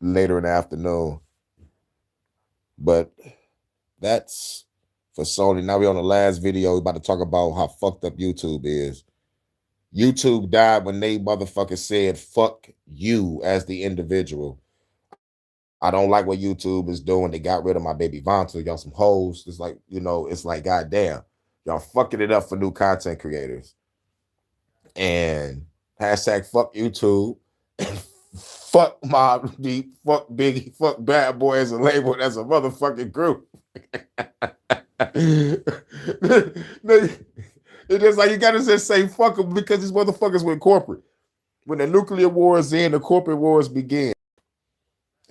later in the afternoon. But that's for Sony. Now we're on the last video. We're about to talk about how fucked up YouTube is. YouTube died when they motherfuckers said fuck you as the individual. I don't like what YouTube is doing. They got rid of my baby Vonta. Y'all some hoes. It's like goddamn. Y'all fucking it up for new content creators. And hashtag fuck YouTube. And fuck Mob Deep. Fuck Biggie. Fuck Bad Boy as a label. As a motherfucking group. It's just like you gotta just say fuck them because these motherfuckers went corporate. When the nuclear wars end, the corporate wars begin.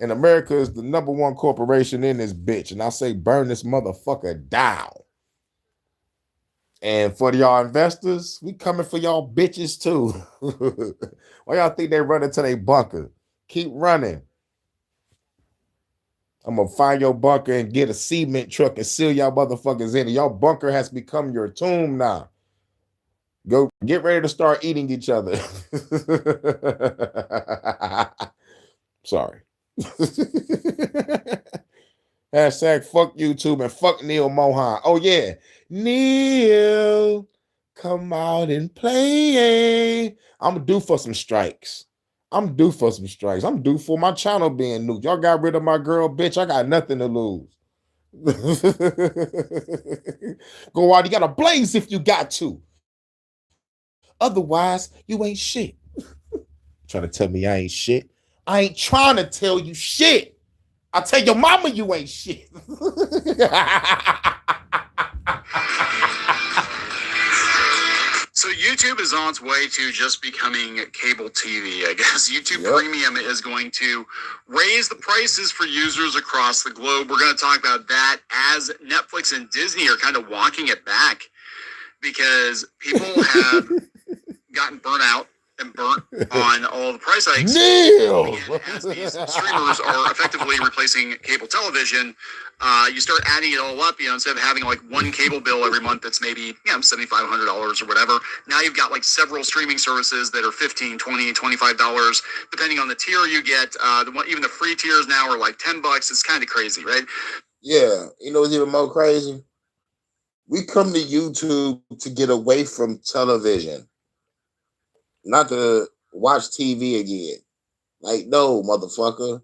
And America is the number one corporation in this bitch. And I say burn this motherfucker down. And for y'all investors, we coming for y'all bitches too. Why y'all think they run into their bunker? Keep running. I'm gonna find your bunker and get a cement truck and seal y'all motherfuckers in. Y'all bunker has become your tomb now. Go get ready to start eating each other. Sorry. Hashtag fuck YouTube and fuck Neil Mohan. Oh yeah. Neil, come out and play. I'm due for some strikes. I'm due for my channel being nuked. Y'all got rid of my girl, bitch. I got nothing to lose. Go out, you gotta blaze if you got to. Otherwise, you ain't shit. Trying to tell me I ain't shit? I ain't trying to tell you shit. I tell your mama you ain't shit. So YouTube is on its way to just becoming cable TV. I guess YouTube Premium is going to raise the prices for users across the globe. We're going to talk about that as Netflix and Disney are kind of walking it back because people have gotten burnt out and burnt on all the price hikes. Neil! As these streamers are effectively replacing cable television, you start adding it all up, instead of having like one cable bill every month that's maybe $7,500 or whatever. Now you've got like several streaming services that are $15, $20, $25, depending on the tier you get. Even the free tiers now are like $10. It's kind of crazy, right? Yeah, you know what's even more crazy? We come to YouTube to get away from television, not to watch TV again. Like, no, motherfucker.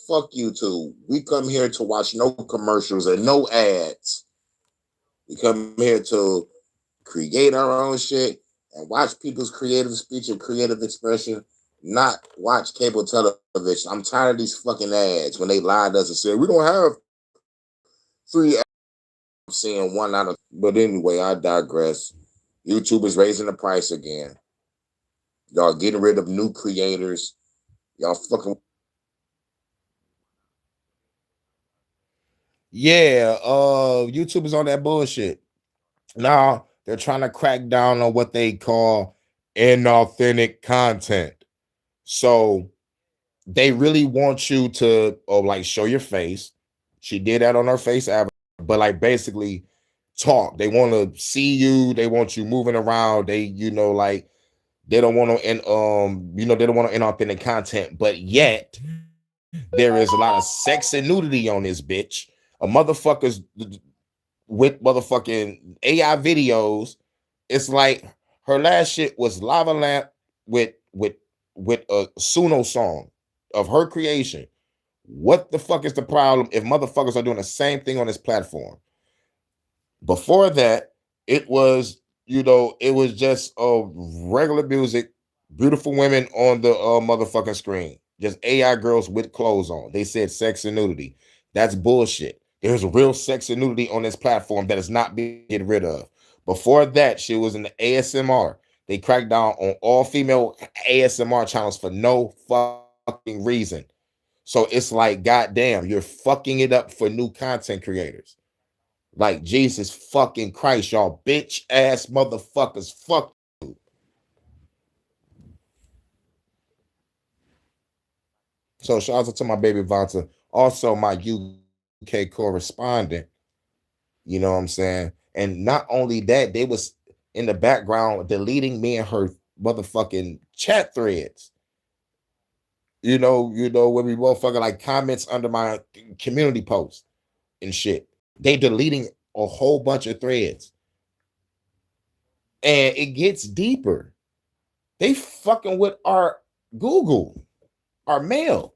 Fuck YouTube. We come here to watch no commercials and no ads. We come here to create our own shit and watch people's creative speech and creative expression, not watch cable television. I'm tired of these fucking ads when they lied to us and said, we don't have 3 ads. I'm seeing one out of, but anyway, I digress. YouTube is raising the price again. Y'all getting rid of new creators. Y'all fucking. Yeah, YouTube is on that bullshit. Now they're trying to crack down on what they call inauthentic content. So they really want you to like show your face. She did that on her face avatar, but like basically talk. They want to see you, they want you moving around. They, like they don't want to, and they don't want to inauthentic content, but yet there is a lot of sex and nudity on this bitch. A motherfuckers with motherfucking AI videos. It's like her last shit was Lava Lamp with a Suno song of her creation. What the fuck is the problem if motherfuckers are doing the same thing on this platform? Before that, it was, it was just regular music, beautiful women on the motherfucking screen, just AI girls with clothes on. They said sex and nudity. That's bullshit. There's real sex and nudity on this platform that is not being get rid of. Before that, she was in the ASMR. They cracked down on all female ASMR channels for no fucking reason. So it's like, goddamn, you're fucking it up for new content creators. Like, Jesus fucking Christ, y'all bitch ass motherfuckers. Fuck you. So shout out to my baby Vanta, also my UK correspondent. You know what I'm saying? And not only that, they was in the background deleting me and her motherfucking chat threads. When we motherfucking like comments under my community post and shit. They deleting a whole bunch of threads. And it gets deeper. They fucking with our Google, our mail.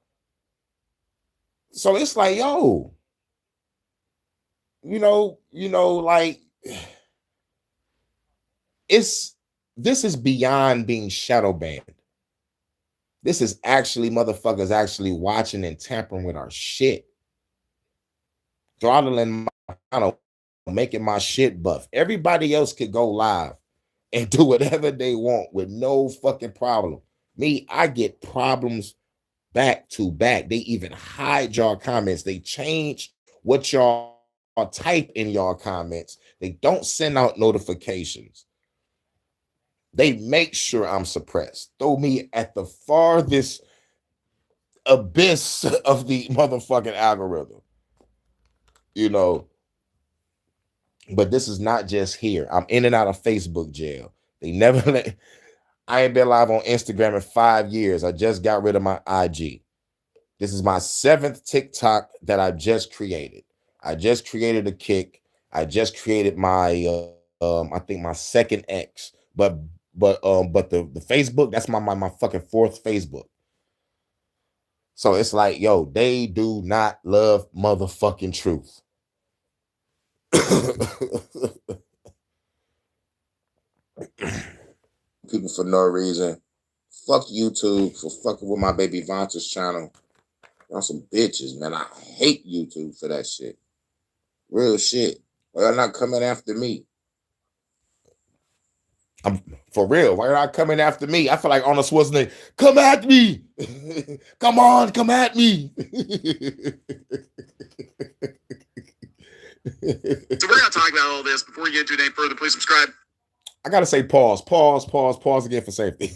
So it's like, yo, like this is beyond being shadow banned. This is actually motherfuckers actually watching and tampering with our shit. Throttling my channel, making my shit buff. Everybody else could go live and do whatever they want with no fucking problem. Me, I get problems back to back. They even hide y'all comments. They change what y'all type in y'all comments. They don't send out notifications. They make sure I'm suppressed. Throw me at the farthest abyss of the motherfucking algorithm. But this is not just here. I'm in and out of Facebook jail. They never let. I ain't been live on Instagram in 5 years. I just got rid of my IG. This is my 7th TikTok that I just created. I just created a kick. I just created my I think my 2nd X. But the Facebook, that's my fucking 4th Facebook. So it's like, yo, they do not love motherfucking truth. People for no reason. Fuck YouTube for fucking with my baby Vanta's channel. Y'all some bitches, man. I hate YouTube for that shit. Real shit. Why y'all not coming after me? I'm for real. Why are y'all coming after me? I feel like Arnold Schwarzenegger. Come at me. Come on, come at me. So we're going to talk about all this. Before we get into it any further, please subscribe. I gotta say pause again for safety.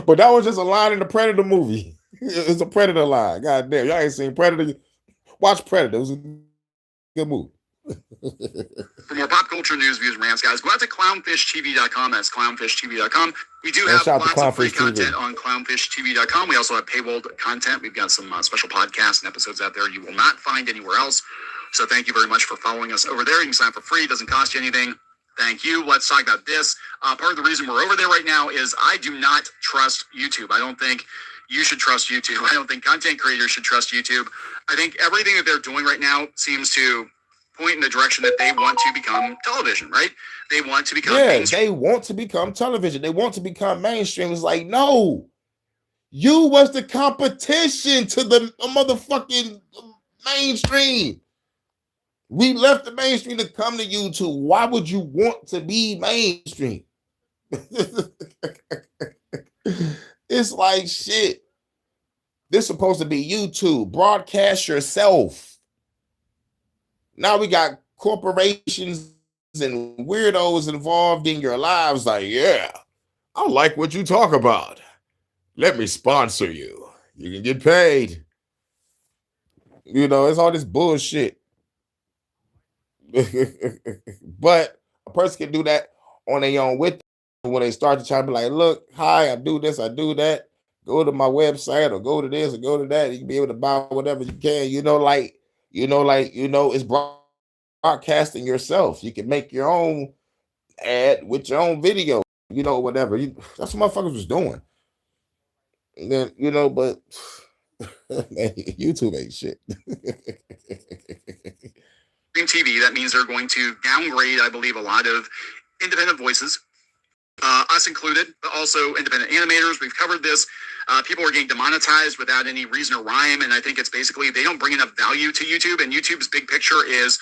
But that was just a line in the Predator movie. It's a Predator line. God damn, y'all ain't seen Predator. Watch Predator. It was a good movie. For more pop culture news, views, and rants, guys, go out to clownfishtv.com. That's clownfishtv.com. We do have lots of free content on clownfishtv.com. We also have paywalled content. We've got some special podcasts and episodes out there you will not find anywhere else. So thank you very much for following us over there. You can sign up for free. It doesn't cost you anything. Thank you. Let's talk about this. Part of the reason we're over there right now is I do not trust YouTube. I don't think you should trust YouTube. I don't think content creators should trust YouTube. I think everything that they're doing right now seems to point in the direction that they want to become television, right? They want to become mainstream. They want to become television. They want to become mainstream. It's like, no, you was the competition to the motherfucking mainstream. We left the mainstream to come to YouTube. Why would you want to be mainstream? It's like, shit. This is supposed to be YouTube. Broadcast yourself. Now we got corporations and weirdos involved in your lives. Like, yeah, I like what you talk about. Let me sponsor you. You can get paid. You know, it's all this bullshit. But a person can do that on their own with them when they start to try to be like, look, hi, I do this, I do that. Go to my website or go to this or go to that. You can be able to buy whatever you can. It's broadcasting yourself. You can make your own ad with your own video, whatever. That's what motherfuckers was doing. And then, but man, YouTube ain't shit. TV, that means they're going to downgrade, I believe, a lot of independent voices, us included, but also independent animators. We've covered this. People are getting demonetized without any reason or rhyme, and I think it's basically they don't bring enough value to YouTube, and YouTube's big picture is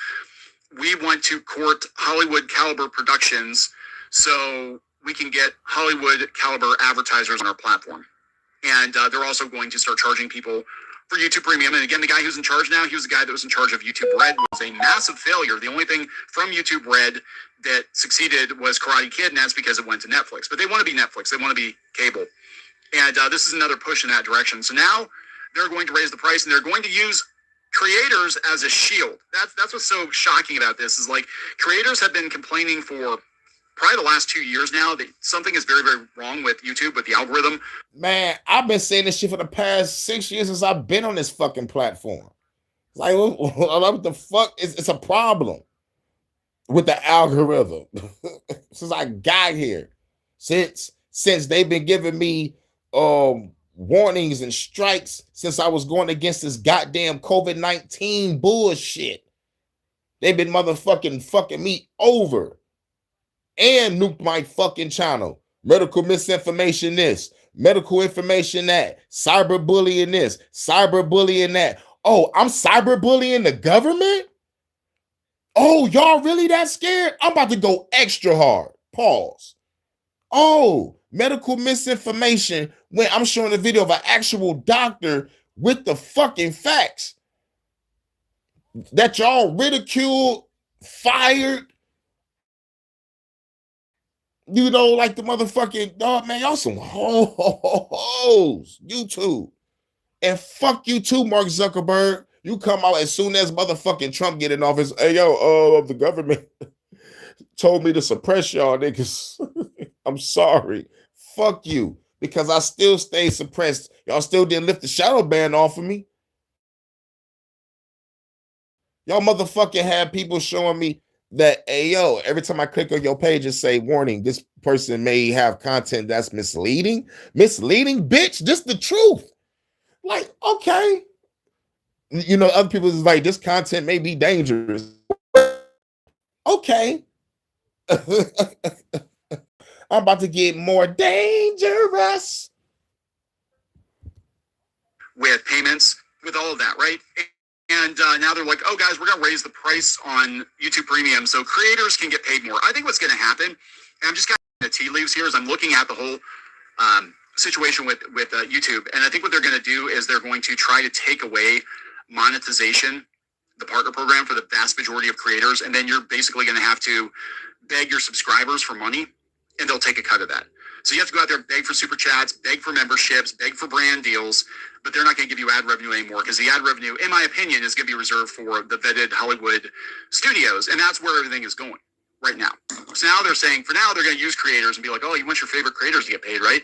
we want to court Hollywood caliber productions so we can get Hollywood caliber advertisers on our platform. And they're also going to start charging people for YouTube Premium. And again, the guy who's in charge now, he was the guy that was in charge of YouTube Red, was a massive failure. The only thing from YouTube Red that succeeded was Karate Kid, and that's because it went to Netflix. But they want to be Netflix. They want to be cable. And this is another push in that direction. So now they're going to raise the price, and they're going to use creators as a shield. That's what's so shocking about this, is like creators have been complaining for probably the last 2 years now that something is very, very wrong with YouTube, with the algorithm. Man, I've been saying this shit for the past 6 years since I've been on this fucking platform. Like, what the fuck? It's a problem with the algorithm since I got here. Since they've been giving me warnings and strikes since I was going against this goddamn COVID-19 bullshit. They've been fucking me over. And nuked my fucking channel. Medical misinformation this, medical information that, cyberbullying this, cyberbullying that. Oh, I'm cyberbullying the government? Oh, y'all really that scared? I'm about to go extra hard. Pause. Oh, medical misinformation when I'm showing a video of an actual doctor with the fucking facts that y'all ridiculed, fired. Like the motherfucking dog, man, y'all some hoes, YouTube. And fuck you too, Mark Zuckerberg. You come out as soon as motherfucking Trump get in office. Hey, the government told me to suppress y'all niggas. I'm sorry. Fuck you. Because I still stay suppressed. Y'all still didn't lift the shadow ban off of me. Y'all motherfucking had people showing me that, hey, every time I click on your page, it say, warning, this person may have content that's misleading. Misleading, bitch, just the truth. Like, okay. Other people is like, this content may be dangerous. Okay. I'm about to get more dangerous. With payments, with all of that, right? And now they're like, oh, guys, we're going to raise the price on YouTube Premium so creators can get paid more. I think what's going to happen, and I'm just kind of tea leaves here, is I'm looking at the whole situation with YouTube. And I think what they're going to do is they're going to try to take away monetization, the partner program, for the vast majority of creators. And then you're basically going to have to beg your subscribers for money, and they'll take a cut of that. So you have to go out there and beg for super chats, beg for memberships, beg for brand deals, but they're not going to give you ad revenue anymore, because the ad revenue, in my opinion, is going to be reserved for the vetted Hollywood studios, and that's where everything is going right now. So now they're saying, for now, they're going to use creators and be like, oh, you want your favorite creators to get paid, right?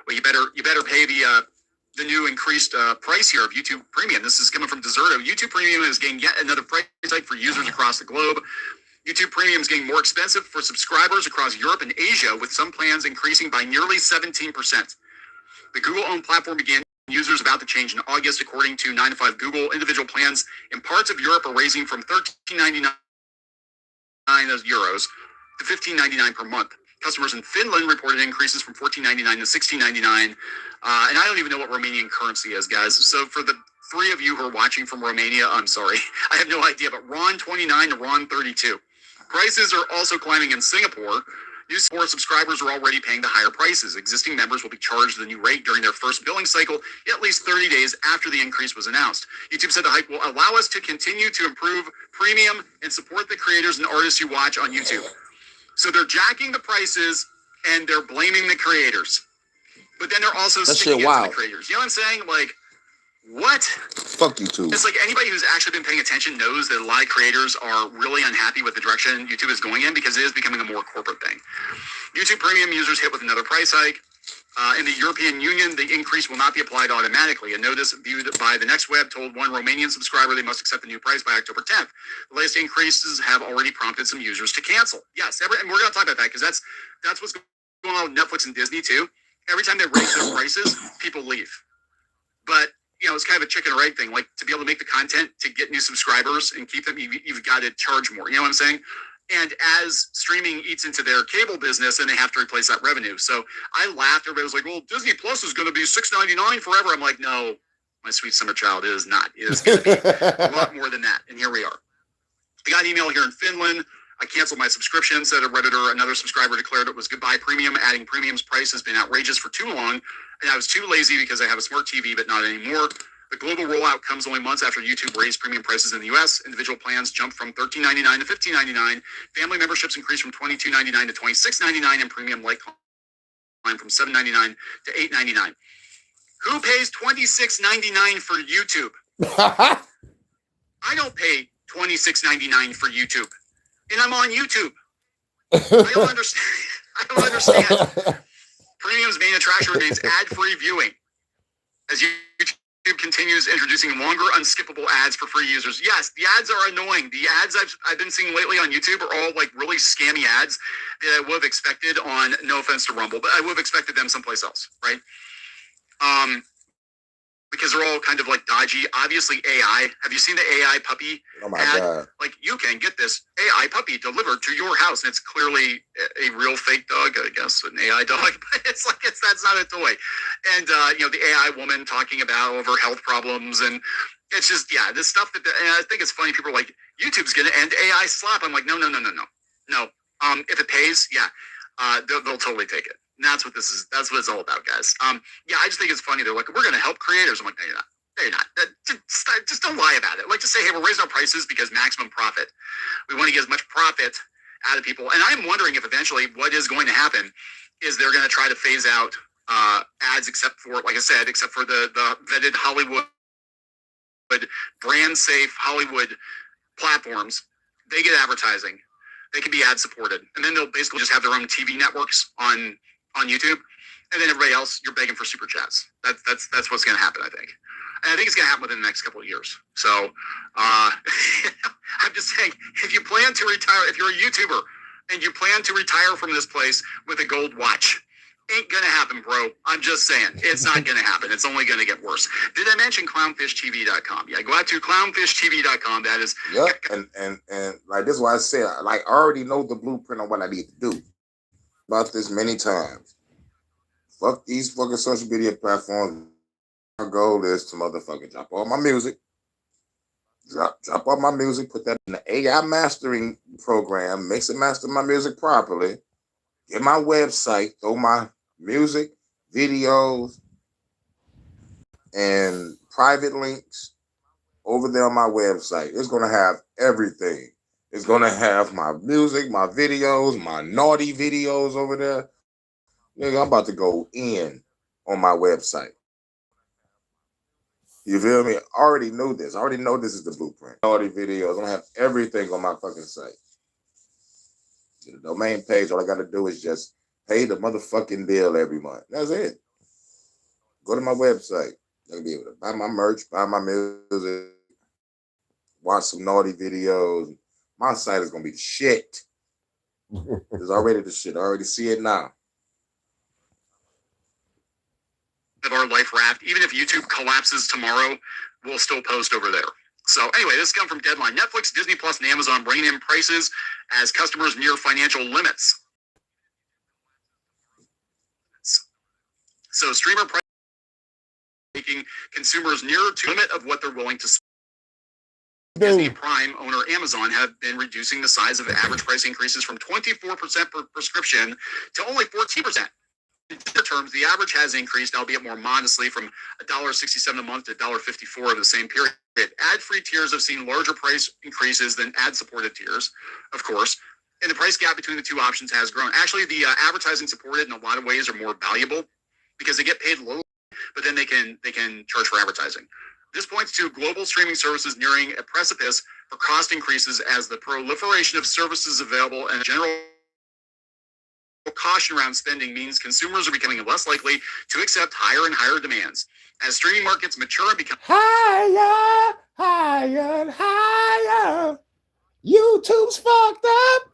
Well, you better pay the the new increased price here of YouTube Premium. This is coming from Deserto. YouTube Premium has gained yet another price hike for users across the globe. YouTube Premium is getting more expensive for subscribers across Europe and Asia, with some plans increasing by nearly 17%. The Google-owned platform began users about to change in August, according to 9 to 5 Google. Individual plans in parts of Europe are raising from €13.99 euros to $15.99 per month. Customers in Finland reported increases from $14.99 to $16.99. And I don't even know what Romanian currency is, guys. So for the 3 of you who are watching from Romania, I'm sorry. I have no idea, but RON 29 to RON 32. Prices are also climbing in Singapore. New Singapore subscribers are already paying the higher prices. Existing members will be charged the new rate during their first billing cycle, at least 30 days after the increase was announced. YouTube said the hike will allow us to continue to improve premium and support the creators and artists you watch on YouTube. So they're jacking the prices and they're blaming the creators. But then they're also sticking it to the creators. You know what I'm saying? Like, what? Fuck YouTube. It's like anybody who's actually been paying attention knows that a lot of creators are really unhappy with the direction YouTube is going in, because it is becoming a more corporate thing. YouTube Premium users hit with another price hike. In the European Union, the increase will not be applied automatically. A notice viewed by the Next Web told one Romanian subscriber they must accept the new price by October 10th. The latest increases have already prompted some users to cancel. Yes, and we're going to talk about that, because that's what's going on with Netflix and Disney too. Every time they raise their prices, people leave. But you know, it's kind of a chicken or egg thing. Like, to be able to make the content to get new subscribers and keep them, you've got to charge more. You know what I'm saying? And as streaming eats into their cable business, and they have to replace that revenue. So I laughed. Everybody was like, well, Disney Plus is going to be $6.99 forever. I'm like, no, my sweet summer child, it is not. It is going to be a lot more than that. And here we are. I got an email here in Finland. I canceled my subscription, said a Redditor. Another subscriber declared it was goodbye premium. Adding premium's price has been outrageous for too long. And I was too lazy because I have a smart TV, but not anymore. The global rollout comes only months after YouTube raised premium prices in the US. Individual plans jumped from $13.99 to $15.99. Family memberships increased from $22.99 to $26.99, and premium light climbed from $7.99 to $8.99. Who pays $26.99 for YouTube? I don't pay $26.99 for YouTube, and I'm on YouTube. I don't understand. I don't understand. Premium's main attraction remains ad-free viewing, as YouTube continues introducing longer, unskippable ads for free users. Yes, the ads are annoying. The ads I've been seeing lately on YouTube are all like really scammy ads that I would have expected on, no offense to Rumble, but I would have expected them someplace else, right? Because they're all kind of like dodgy. Obviously, AI. Have you seen the AI puppy ad? God. Like, you can get this AI puppy delivered to your house, and it's clearly a real fake dog, I guess, an AI dog. But it's like that's not a toy. And you know, the AI woman talking about all of her health problems, and it's just this stuff that. And I think it's funny. People are like, YouTube's gonna end AI slap. I'm like, no. If it pays, they'll totally take it. And that's what this is. That's what it's all about, guys. I just think it's funny. They're like, we're going to help creators. I'm like, no, you're not. No, you're not. Just don't lie about it. Like, just say, hey, we're raising our prices because maximum profit. We want to get as much profit out of people. And I'm wondering if eventually what is going to happen is they're going to try to phase out ads, except for, like I said, except for the vetted Hollywood, brand safe Hollywood platforms. They get advertising. They can be ad supported, and then they'll basically just have their own TV networks on YouTube, and then everybody else, you're begging for super chats. That's what's going to happen, I think. And I think it's going to happen within the next couple of years. So I'm just saying, if you plan to retire, if you're a YouTuber and you plan to retire from this place with a gold watch, ain't going to happen, bro. I'm just saying, it's not going to happen. It's only going to get worse. Did I mention clownfishtv.com? Yeah, go out to clownfishtv.com. That is. Yep. And like, this is why I said, like, I already know the blueprint on what I need to do. About this many times. Fuck these fucking social media platforms. My goal is to motherfucking drop all my music. Drop all my music, put that in the AI mastering program, mix and master my music properly. Get my website, throw my music, videos, and private links over there on my website. It's gonna have everything. It's going to have my music, my videos, my naughty videos over there. Nigga, I'm about to go in on my website. You feel me? I already know this. I already know this is the blueprint. Naughty videos. I'm going to have everything on my fucking site. The domain page, all I got to do is just pay the motherfucking bill every month. That's it. Go to my website. You're gonna be able to buy my merch, buy my music, watch some naughty videos. My site is gonna be the shit. It's already the shit. I already see it now. Of our life raft, even if YouTube collapses tomorrow, we'll still post over there. So anyway, this comes from Deadline. Netflix, Disney Plus, and Amazon bringing in prices as customers near financial limits. So streamer price making consumers nearer to the limit of what they're willing to spend. Disney Prime owner Amazon have been reducing the size of average price increases from 24% per prescription to only 14%. In terms, the average has increased, albeit more modestly, from $1.67 a month to $1.54 over the same period. Ad-free tiers have seen larger price increases than ad-supported tiers, of course, and the price gap between the two options has grown. Actually, the advertising-supported in a lot of ways are more valuable because they get paid low, but then they can charge for advertising. This points to global streaming services nearing a precipice for cost increases as the proliferation of services available and general caution around spending means consumers are becoming less likely to accept higher and higher demands. As streaming markets mature and become higher, higher, and higher. YouTube's fucked up.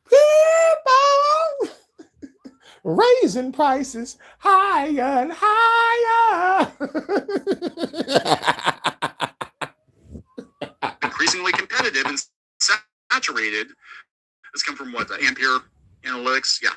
People raising prices higher and higher. increasingly competitive and saturated. This comes from what? Ampere Analytics? Yeah.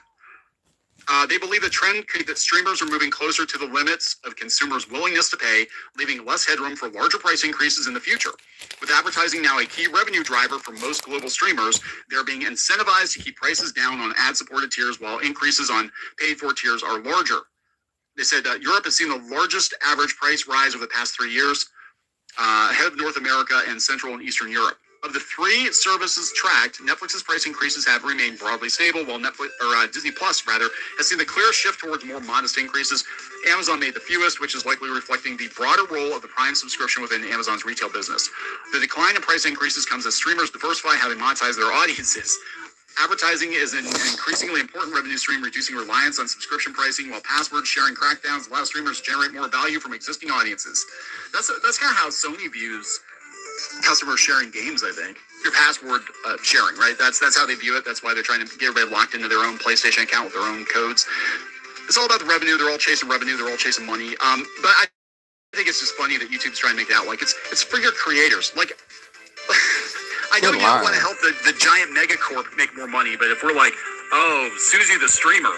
They believe the trend could be that streamers are moving closer to the limits of consumers' willingness to pay, leaving less headroom for larger price increases in the future. With advertising now a key revenue driver for most global streamers, they're being incentivized to keep prices down on ad-supported tiers while increases on paid-for tiers are larger. They said Europe has seen the largest average price rise over the past 3 years, ahead of North America and Central and Eastern Europe. Of the three services tracked, Netflix's price increases have remained broadly stable, while Disney Plus has seen the clearest shift towards more modest increases. Amazon made the fewest, which is likely reflecting the broader role of the Prime subscription within Amazon's retail business. The decline in price increases comes as streamers diversify how they monetize their audiences. Advertising is an increasingly important revenue stream, reducing reliance on subscription pricing, while password sharing crackdowns allow streamers to generate more value from existing audiences. That's kind of how Sony views customers sharing games, I think. Your password sharing, right? That's how they view it. That's why they're trying to get everybody locked into their own PlayStation account with their own codes. It's all about the revenue. They're all chasing revenue. They're all chasing money. But I think it's just funny that YouTube's trying to make it out like it's for your creators. Like, I know you want to help the giant megacorp make more money, but if we're like, oh, Susie the streamer,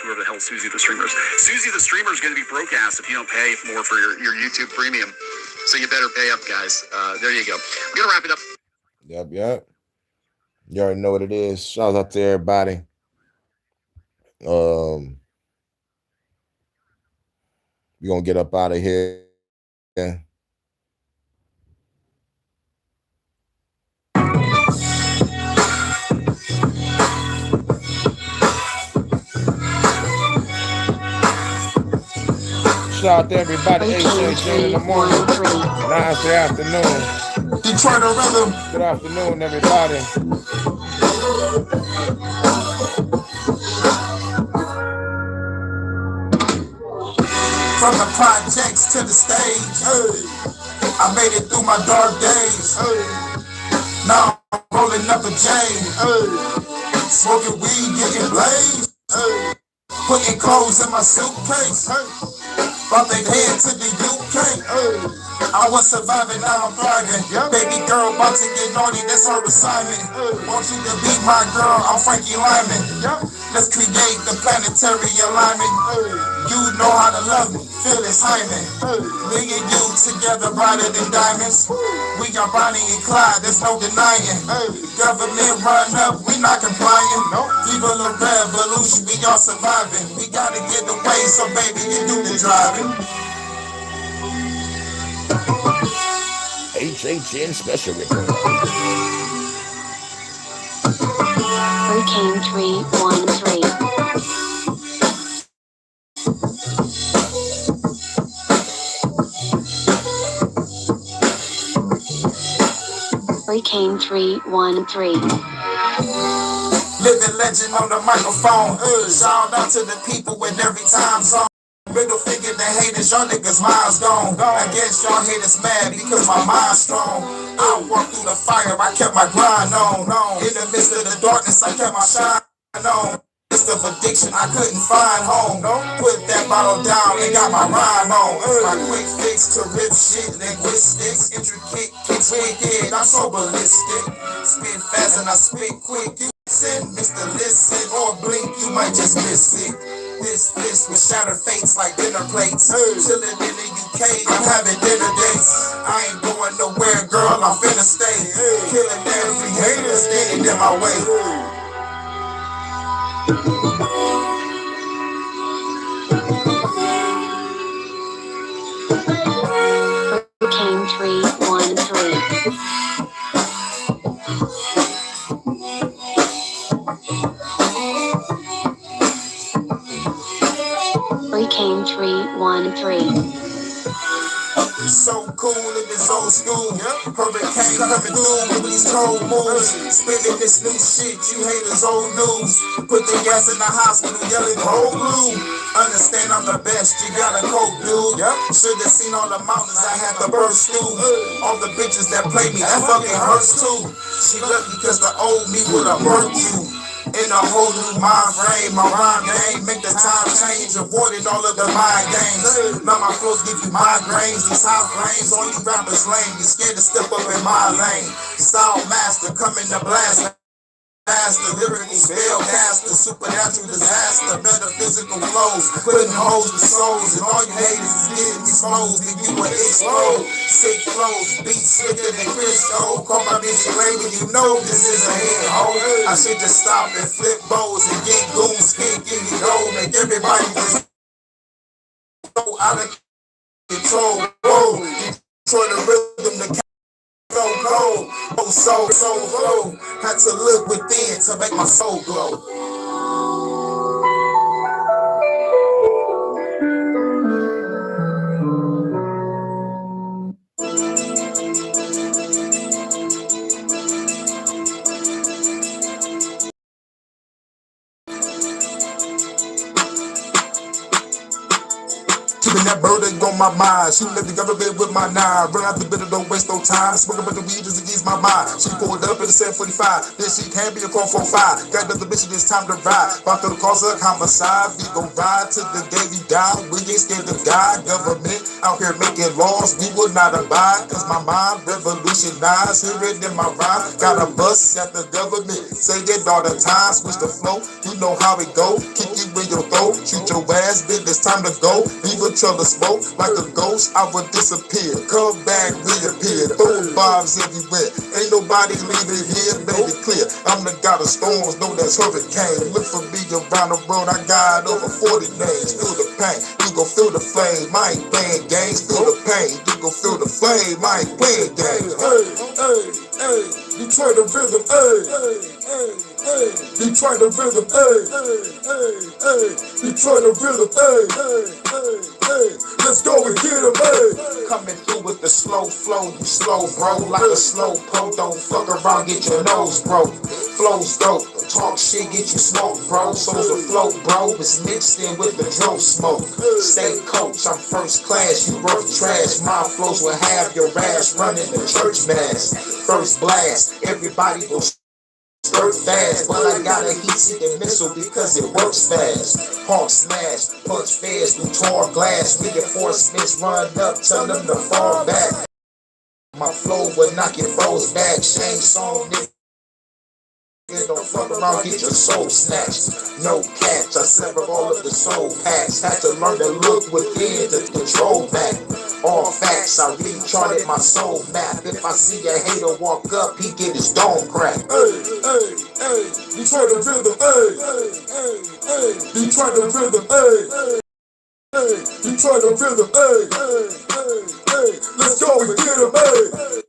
whoever the hell Susie the streamer is, Susie the streamer is going to be broke ass if you don't pay more for your YouTube premium. So you better pay up, guys. There you go. I'm going to wrap it up. Yep. You already know what it is. Shout out to everybody. We're going to get up out of here. Yeah. Shout out to everybody. HHN in the morning. 9's the afternoon. Detroit Rhythm. Good afternoon, everybody. From the projects to the stage, hey. I made it through my dark days. Hey. Now I'm rolling up a J. Hey. Smoking weed, getting blazed. Hey. Putting clothes in my suitcase. Hey. About to head to the UK. Hey. I was surviving, now I'm thriving. Yep. Baby girl about to get naughty, that's her assignment. Want you to be my girl, I'm Frankie Lyman. Yep. Let's create the planetary alignment. You know how to love me, Phyllis Hyman. Me and you together brighter than diamonds. We got Bonnie and Clyde, there's no denying. Government run up, we not complying. Viva la revolution, we all surviving. We gotta get away, so baby, you do the driving. HHN special report. Hurricane 313. Hurricane 313. Living legend on the microphone. Shout out to the people with every time zone. middle finger to haters, y'all niggas mind's gone. I guess y'all haters mad because my mind's strong. I walked through the fire, I kept my grind on. In the midst of the darkness, I kept my shine on. Midst of addiction, I couldn't find home. Put that bottle down and got my rhyme on. My quick fix to rip shit, linguistics, intricate kicks, wicked. I'm so ballistic. Spit fast and I spit quick. You listen, Mr. Listen or blink, you might just miss it. This fist with shattered fates like dinner plates. Chillin' in the UK, I'm having dinner dates. I ain't going nowhere, girl, I'm finna stay. Killing every hater standing in my way. Hurricane 313. Hurricane 313. So cool in this old school. Hurricane coming through with these cold moves. Spitting this new shit, you haters old news. Put the gas in the hospital, yelling cold blue. Understand I'm the best, you got a cold dude. Should've seen all the mountains I had to burst through. All the bitches that play me, that fucking hurts too. She lucky cause the old me would've murked you. In a whole new mind frame, my rhyme game, make the time change, avoided all of the mind games. Now my flows give you migraines, these high flames, all you rappers lame, you scared to step up in my lane. Sound master, coming to blast. The lyrical spellcaster, supernatural disaster, metaphysical flows, putting holes to souls, and all you haters is getting exposed, and you will explode. Sick flows, beats slicker than Crisco. Call my busy lady, you know this is a hit, ho. I should just stop and flip bows and get goons, get you go, make everybody just go out of control. Whoa, Detroit the rhythm, the so cold, oh so flow. Had to look within to make my soul glow. Keeping that burden on my mind. She let the government with my nine. Run out the bitter, don't waste no time. Smoking about the weed just to ease my mind. She pulled up in the 745. Then she can't be a 445. Got another mission, it's time to ride. About to cause a homicide. We gon' ride till the day we die. We ain't scared to die. Government out here making laws we will not abide. Cause my mind revolutionized. Hear it in my rhyme. Got a bust at the government. Say it all the time. Switch the flow. You know how it go. Kick you in your throat. Shoot your ass, then it's time to go. Leave a trail of smoke. Like a ghost, I would disappear. Come back, reappear. Throw bombs everywhere. Ain't nobody leaving here. Made it clear. I'm the god of storms. Know that's hurricane. Look for me around the world. I got over 40 names. Feel the pain. You gon' feel the flame. I ain't playing games. Feel the pain. You gon' feel the flame. I ain't playing games. Hey, hey, hey. Detroit the rhythm. Hey, hey, hey, hey. Detroit the rhythm. Hey, hey, hey, hey. Detroit the rhythm. Hey, hey, hey, hey. Let's go and get him. Hey. Coming through with the slow flow. You slow, bro. Like a slow pro. Don't fuck around, get your nose broke. Flow's dope. Talk shit, get you smoked, bro. So's a flow, bro. It's mixed in with the dro smoke. State coach, I'm first class. You worth trash. My flows will have your ass running the church mass. First blast, everybody go skirt fast, but I got a heat-seeking missile because it works fast. Hawk smash, punch fast through torn glass. Reinforcements run up, tell them to fall back. My flow will knock your foes back. Shame song, nigga. Don't fuck around, get your soul snatched. No catch, I severed all of the soul packs. Had to learn to look within to control back. All facts, I recharted my soul map. If I see a hater walk up, he get his dome cracked. Hey, hey, hey, Detroit the rhythm. Hey, hey, hey, hey, Detroit the rhythm. Hey, hey, hey, Detroit the rhythm. Hey, hey, hey, hey, let's go and get him. Hey.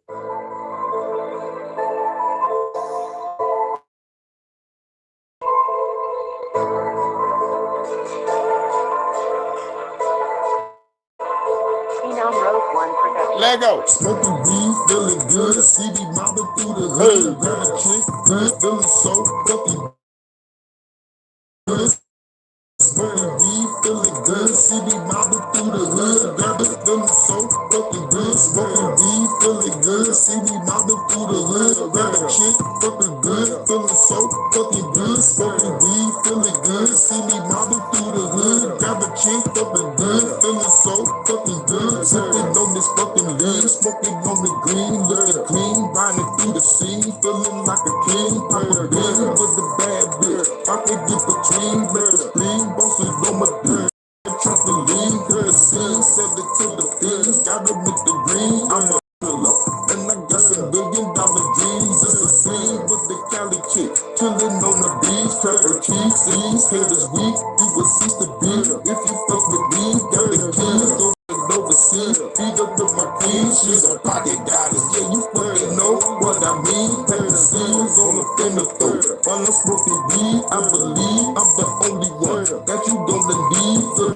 Lego. Smoking weed, feeling good. See me mobbing through the hood. Got a chick, good, feeling so fucking good. Smoking weed, feeling good. See me mobbing. a chick, fucking good, feeling so fucking good. Sipping on this fucking lean, smoking on the green, looking clean, riding through the scene, feeling like a king. Pop a bean with the bad bitch, I can get between, make the spleen, bosses on my dick. Trust the lean, hit the scene, send it to the fiends, gotta make the green. I'm a killer, and I got some $1 billion dreams. It's the scene with the Cali chick, chillin' on the beach, cut her cheeks, these haters weak, you will cease to be. If you fuck with me, got the keys, go overseas, feed up with my queen, she's a pocket goddess, yeah, you fucking know what I mean. Pack the scenes on the finna throw, while I'm smoking weed, I believe I'm the only one that you gonna need.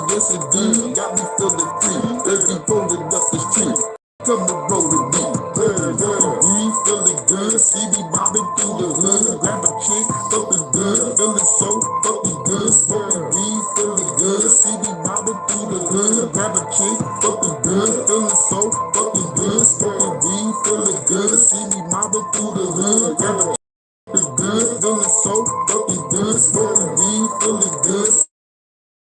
Yes indeed, got me feeling free. As we rolling up the street, come and roll with me. We feeling good, see me bobbing through the hood. Grab a chick, fucking good, feeling so fucking good. Smoking weed, feeling good, see me bobbing through the hood. Grab a chick, fucking good, feeling so fucking good. Smoking weed, feeling good, see me mobbing through the hood. Grab a chick, good, feeling so fucking good. Smoking weed, feeling good.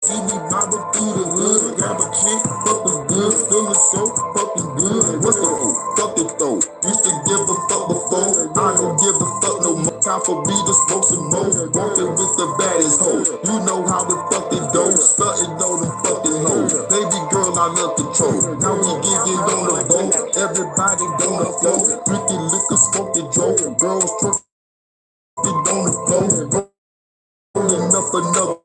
See me mobbing through the hood, grab a chick, fucking good, feeling so fucking good. What's the fuck it though? Used to give a fuck before, I don't give a fuck no more. Time for me to smoke some more, walking with the baddest hoe. You know how the fucking go, stunting on them fucking hoes. Baby girl, I love control. Now we getting on the boat, everybody on the floor, drinking liquor, smoking dope. Girls trucking on the floor, rolling up another.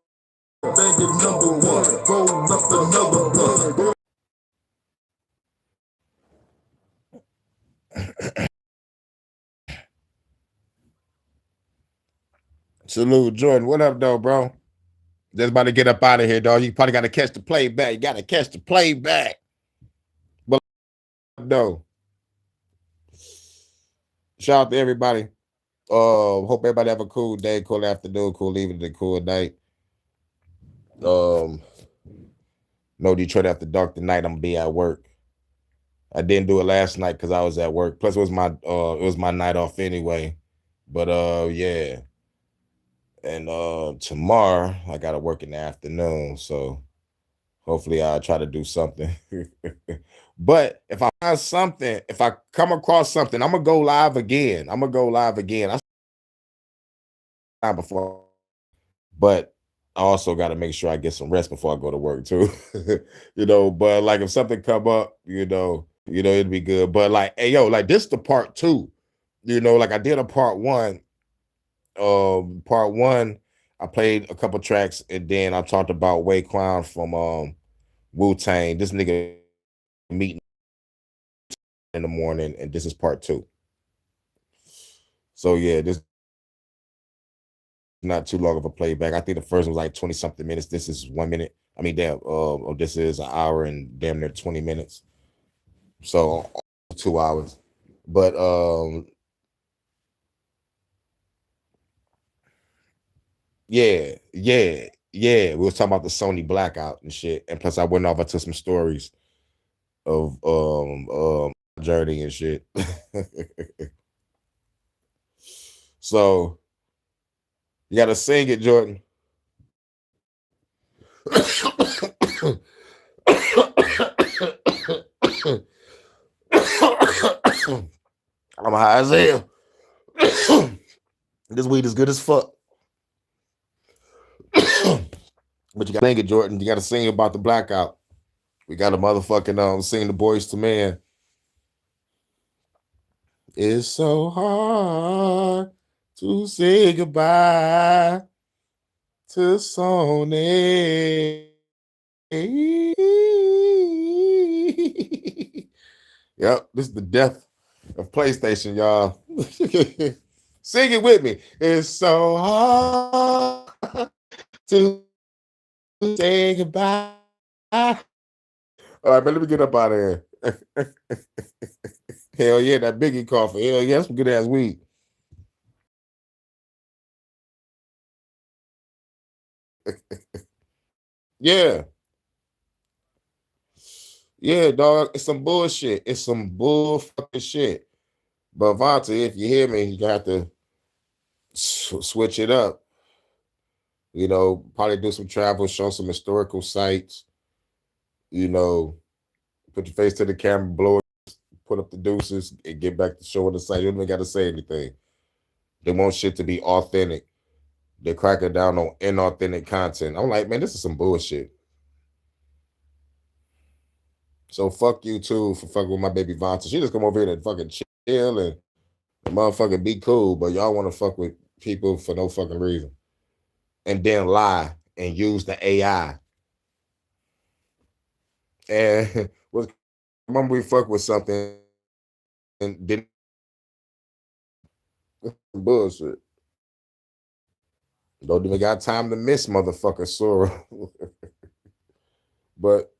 Banging number one, roll up another blunt. Salute, Jordan. What up, though, bro? Just about to get up out of here, dog. You probably got to catch the playback. You got to catch the playback. But no. Shout out to everybody. Hope everybody have a cool day, cool afternoon, cool evening, and cool night. No Detroit after dark tonight. I'm gonna be at work. I didn't do it last night because I was at work. Plus, it was my night off anyway. But yeah. And tomorrow I gotta work in the afternoon. So hopefully I'll try to do something. But if I find something, if I come across something, I'm gonna go live again. I before, but I also got to make sure I get some rest before I go to work too. But like if something come up, it'd be good. But like, hey yo, like this the part 2. Like I did a part 1. Part 1, I played a couple tracks and then I talked about Raekwon from Wu-Tang. This nigga meeting in the morning, and this is part 2. So yeah, this not too long of a playback. I think the first one was like 20 something minutes. This is 1 minute. I mean, damn, this is an hour and damn near 20 minutes. So 2 hours. But yeah. We was talking about the Sony blackout and shit. And plus I went off, I took some stories of journey and shit. So you gotta sing it, Jordan. I'm high as hell. This weed is good as fuck. But you gotta sing it, Jordan. You gotta sing about the blackout. We gotta motherfucking sing the Boys to Men. It's so hard to say goodbye to Sony. Yep, this is the death of PlayStation, y'all. Sing it with me. It's so hard to say goodbye. All right, man, let me get up out of here. Hell yeah, that Biggie coffee. Hell yeah, that's some good ass weed. Yeah. Yeah, dog. It's some bullshit. It's some bull fucking shit. But Vonta, if you hear me, you got to switch it up. You know, probably do some travel, show some historical sites. You know, put your face to the camera, blow it, put up the deuces, and get back to showing the site. You don't even got to say anything. They want shit to be authentic. They're cracking down on inauthentic content. I'm like, man, this is some bullshit. So fuck you too for fucking with my baby Vonta. She just come over here to fucking chill and motherfucking be cool, but y'all want to fuck with people for no fucking reason. And then lie and use the AI. And was remember we fuck with something and didn't bullshit. Don't even got time to miss motherfucker Sora. But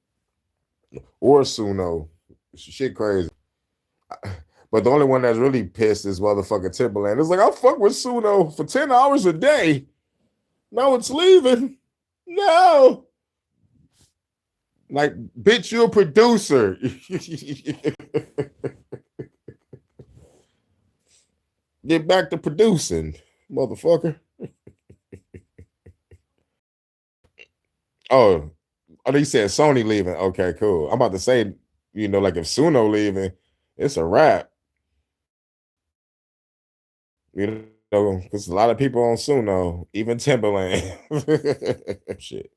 or Suno. Shit crazy. But the only one that's really pissed is motherfucking Timberland. It's like, I'll fuck with Suno for 10 hours a day. Now it's leaving. No. Like, bitch, you're a producer. Get back to producing, motherfucker. Oh, you said Sony leaving. Okay, cool. I'm about to say, you know, like if Suno leaving, it's a wrap. You know, because a lot of people on Suno, even Timberland. Shit.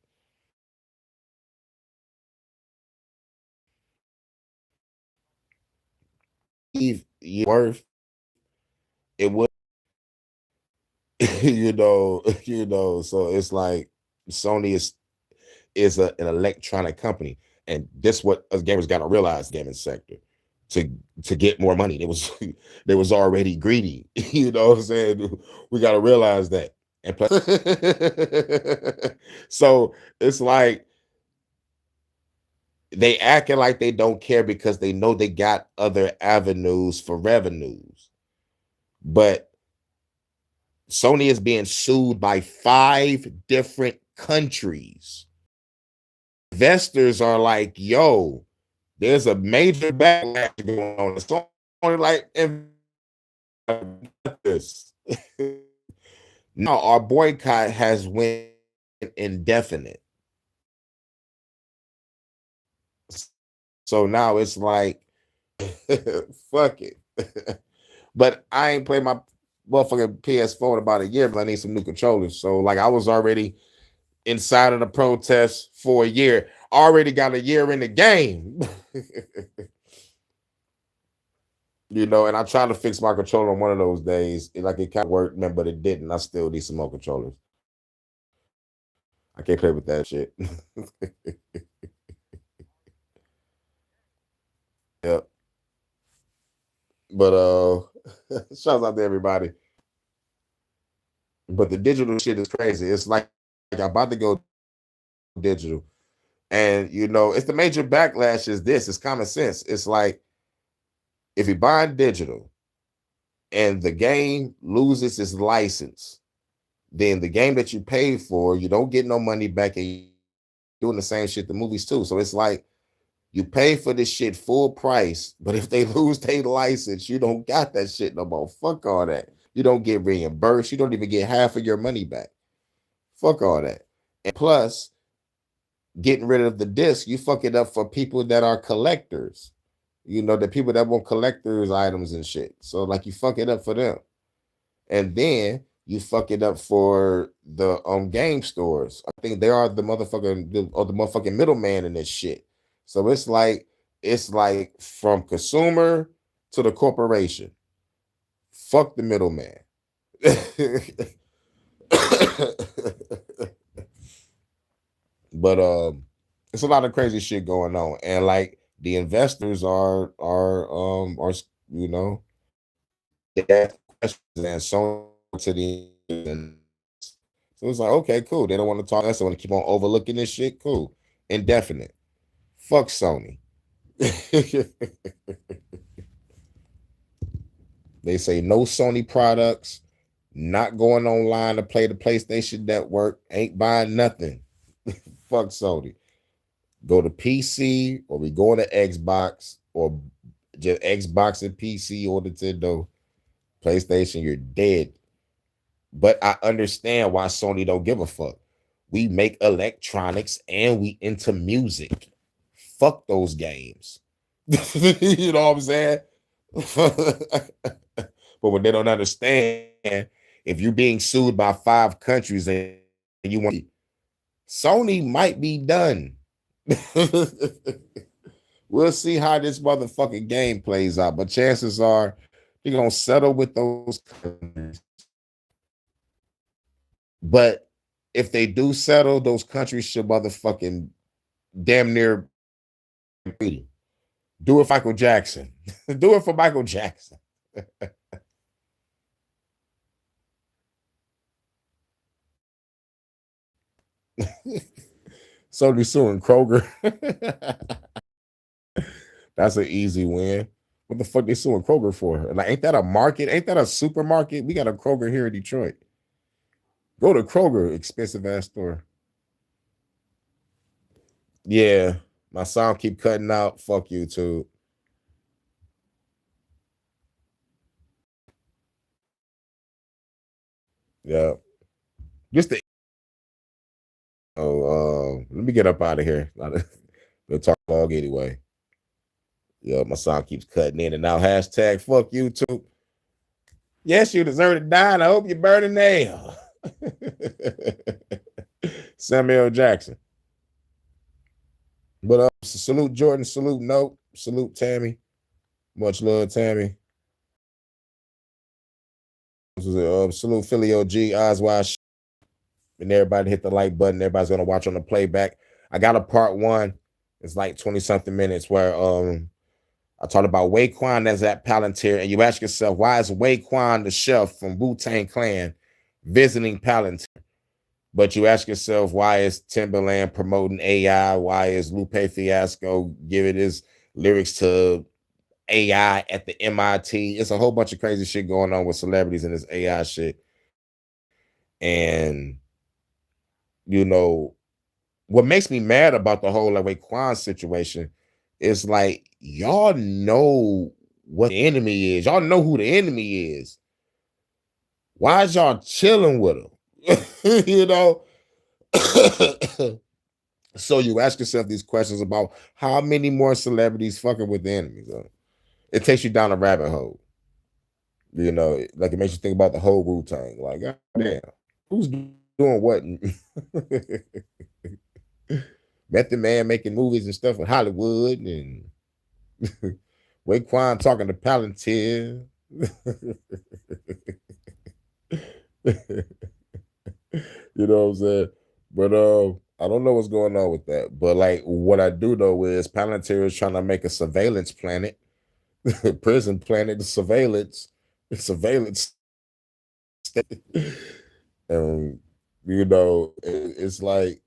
Worth it would, you know. So it's like Sony is an electronic company, and this what us gamers got to realize, gaming sector, to get more money. They was already greedy. You know what I'm saying? We got to realize that. And plus, so it's like they acting like they don't care because they know they got other avenues for revenues. But Sony is being sued by 5 different countries. Investors are like, yo, there's a major backlash going on. It's only like this. Now our boycott has went indefinite. So now it's like, fuck it. But I ain't played my motherfucking PS4 in about a year, but I need some new controllers. So like I was already inside of the protest for a year. Already got a year in the game. You know, and I tried to fix my controller on one of those days. It kind of worked, man, but it didn't. I still need some more controllers. I can't play with that shit. Yep. But shouts out to everybody. But the digital shit is crazy. It's like I'm about to go digital. And you know, it's the major backlash is this. It's common sense. It's like if you buy digital and the game loses its license, then the game that you paid for, you don't get no money back, and you're doing the same shit the movies too. So it's like you pay for this shit full price, but if they lose their license, you don't got that shit no more. Fuck all that. You don't get reimbursed. You don't even get half of your money back. Fuck all that. And plus, getting rid of the disc, you fuck it up for people that are collectors. You know, the people that want collectors items and shit. So like you fuck it up for them. And then you fuck it up for the game stores. I think they are the motherfucking middleman in this shit. So it's like from consumer to the corporation. Fuck the middleman. But it's a lot of crazy shit going on, and like the investors are you know, they ask questions and so to the so it's like, okay, cool. They don't want to talk to us. They want to keep on overlooking this shit. Cool. Indefinite. Fuck Sony. They say no Sony products, not going online to play the PlayStation Network, ain't buying nothing. Fuck Sony. Go to PC or we go to Xbox or just Xbox and PC or Nintendo. PlayStation, you're dead. But I understand why Sony don't give a fuck. We make electronics and we into music. Fuck those games. You know what I'm saying? But what they don't understand, if you're being sued by 5 countries and you want, Sony might be done. We'll see how this motherfucking game plays out, but chances are they're gonna settle with those countries. But if they do settle, those countries should motherfucking damn near do it for Michael Jackson. Do it for Michael Jackson. So they suing Kroger. That's an easy win. What the fuck they suing Kroger for? Like, ain't that a market? Ain't that a supermarket? We got a Kroger here in Detroit. Go to Kroger, expensive ass store. Yeah, my sound keep cutting out. Fuck YouTube. Yeah, just the. Oh, let me get up out of here. We'll talk log anyway. Yeah, my sound keeps cutting in and out. Hashtag fuck YouTube. Yes, you deserve to die, and I hope you burn in hell. Samuel Jackson. But salute Jordan, salute Note, salute Tammy. Much love, Tammy. Salute Philly OG, Eyes Wide Shut. And everybody hit the like button. Everybody's gonna watch on the playback. I got a part 1. It's like 20-something minutes where I talked about Raekwon as at Palantir, and you ask yourself, why is Raekwon the chef from Wu-Tang Clan visiting Palantir? But you ask yourself, why is Timberland promoting AI? Why is Lupe Fiasco giving his lyrics to AI at the MIT? It's a whole bunch of crazy shit going on with celebrities and this AI shit. And, you know, what makes me mad about the whole like Raekwon situation is like, y'all know what the enemy is. Y'all know who the enemy is. Why is y'all chilling with him? You know? So you ask yourself these questions about how many more celebrities fucking with the enemies. It takes you down a rabbit hole. You know, like it makes you think about the whole Wu-Tang. Like, God damn, who's doing what? Method Man making movies and stuff in Hollywood, and Raekwon talking to Palantir. You know what I'm saying? But I don't know what's going on with that. But like what I do know is Palantir is trying to make a surveillance planet, prison planet, surveillance. And you know, it's like,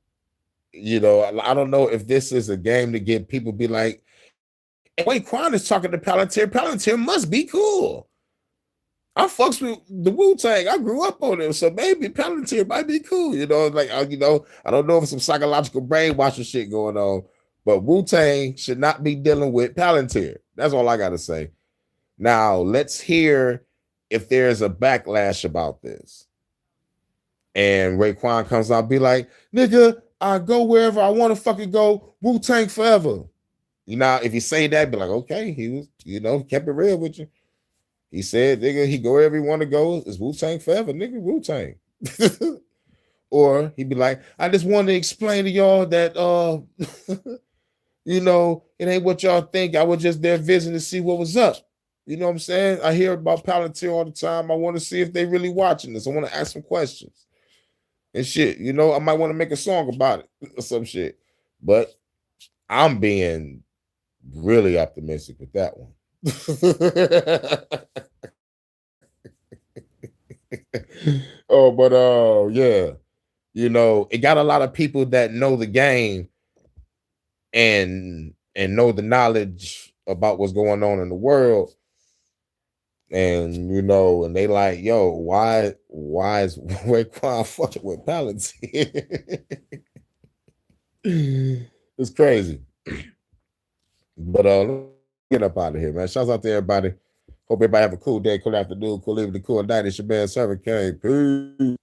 you know, I don't know if this is a game to get people be like, Raekwon is talking to Palantir. Palantir must be cool. I fucks with the Wu-Tang. I grew up on it, so maybe Palantir might be cool. You know, like you know, I don't know if some psychological brainwashing shit going on, but Wu-Tang should not be dealing with Palantir. That's all I gotta say. Now let's hear if there's a backlash about this. And Raekwon comes out, be like, "Nigga, I go wherever I want to fucking go. Wu-Tang forever." You know, if you say that, be like, okay, he was, you know, kept it real with you. He said, nigga, he go wherever he want to go. It's Wu-Tang forever, nigga, Wu-Tang. Or he'd be like, I just wanted to explain to y'all that, you know, it ain't what y'all think. I was just there visiting to see what was up. You know what I'm saying? I hear about Palantir all the time. I want to see if they really watching this. I want to ask some questions and shit. You know, I might want to make a song about it or some shit. But I'm being really optimistic with that one. Oh, but yeah, you know, it got a lot of people that know the game and know the knowledge about what's going on in the world, and you know, and they like, yo, why is Raekwon fucking with Palantir? It's crazy. But get up out of here, man. Shouts out to everybody. Hope everybody have a cool day, cool afternoon, cool evening, cool night. It's your man, Servant King. Peace.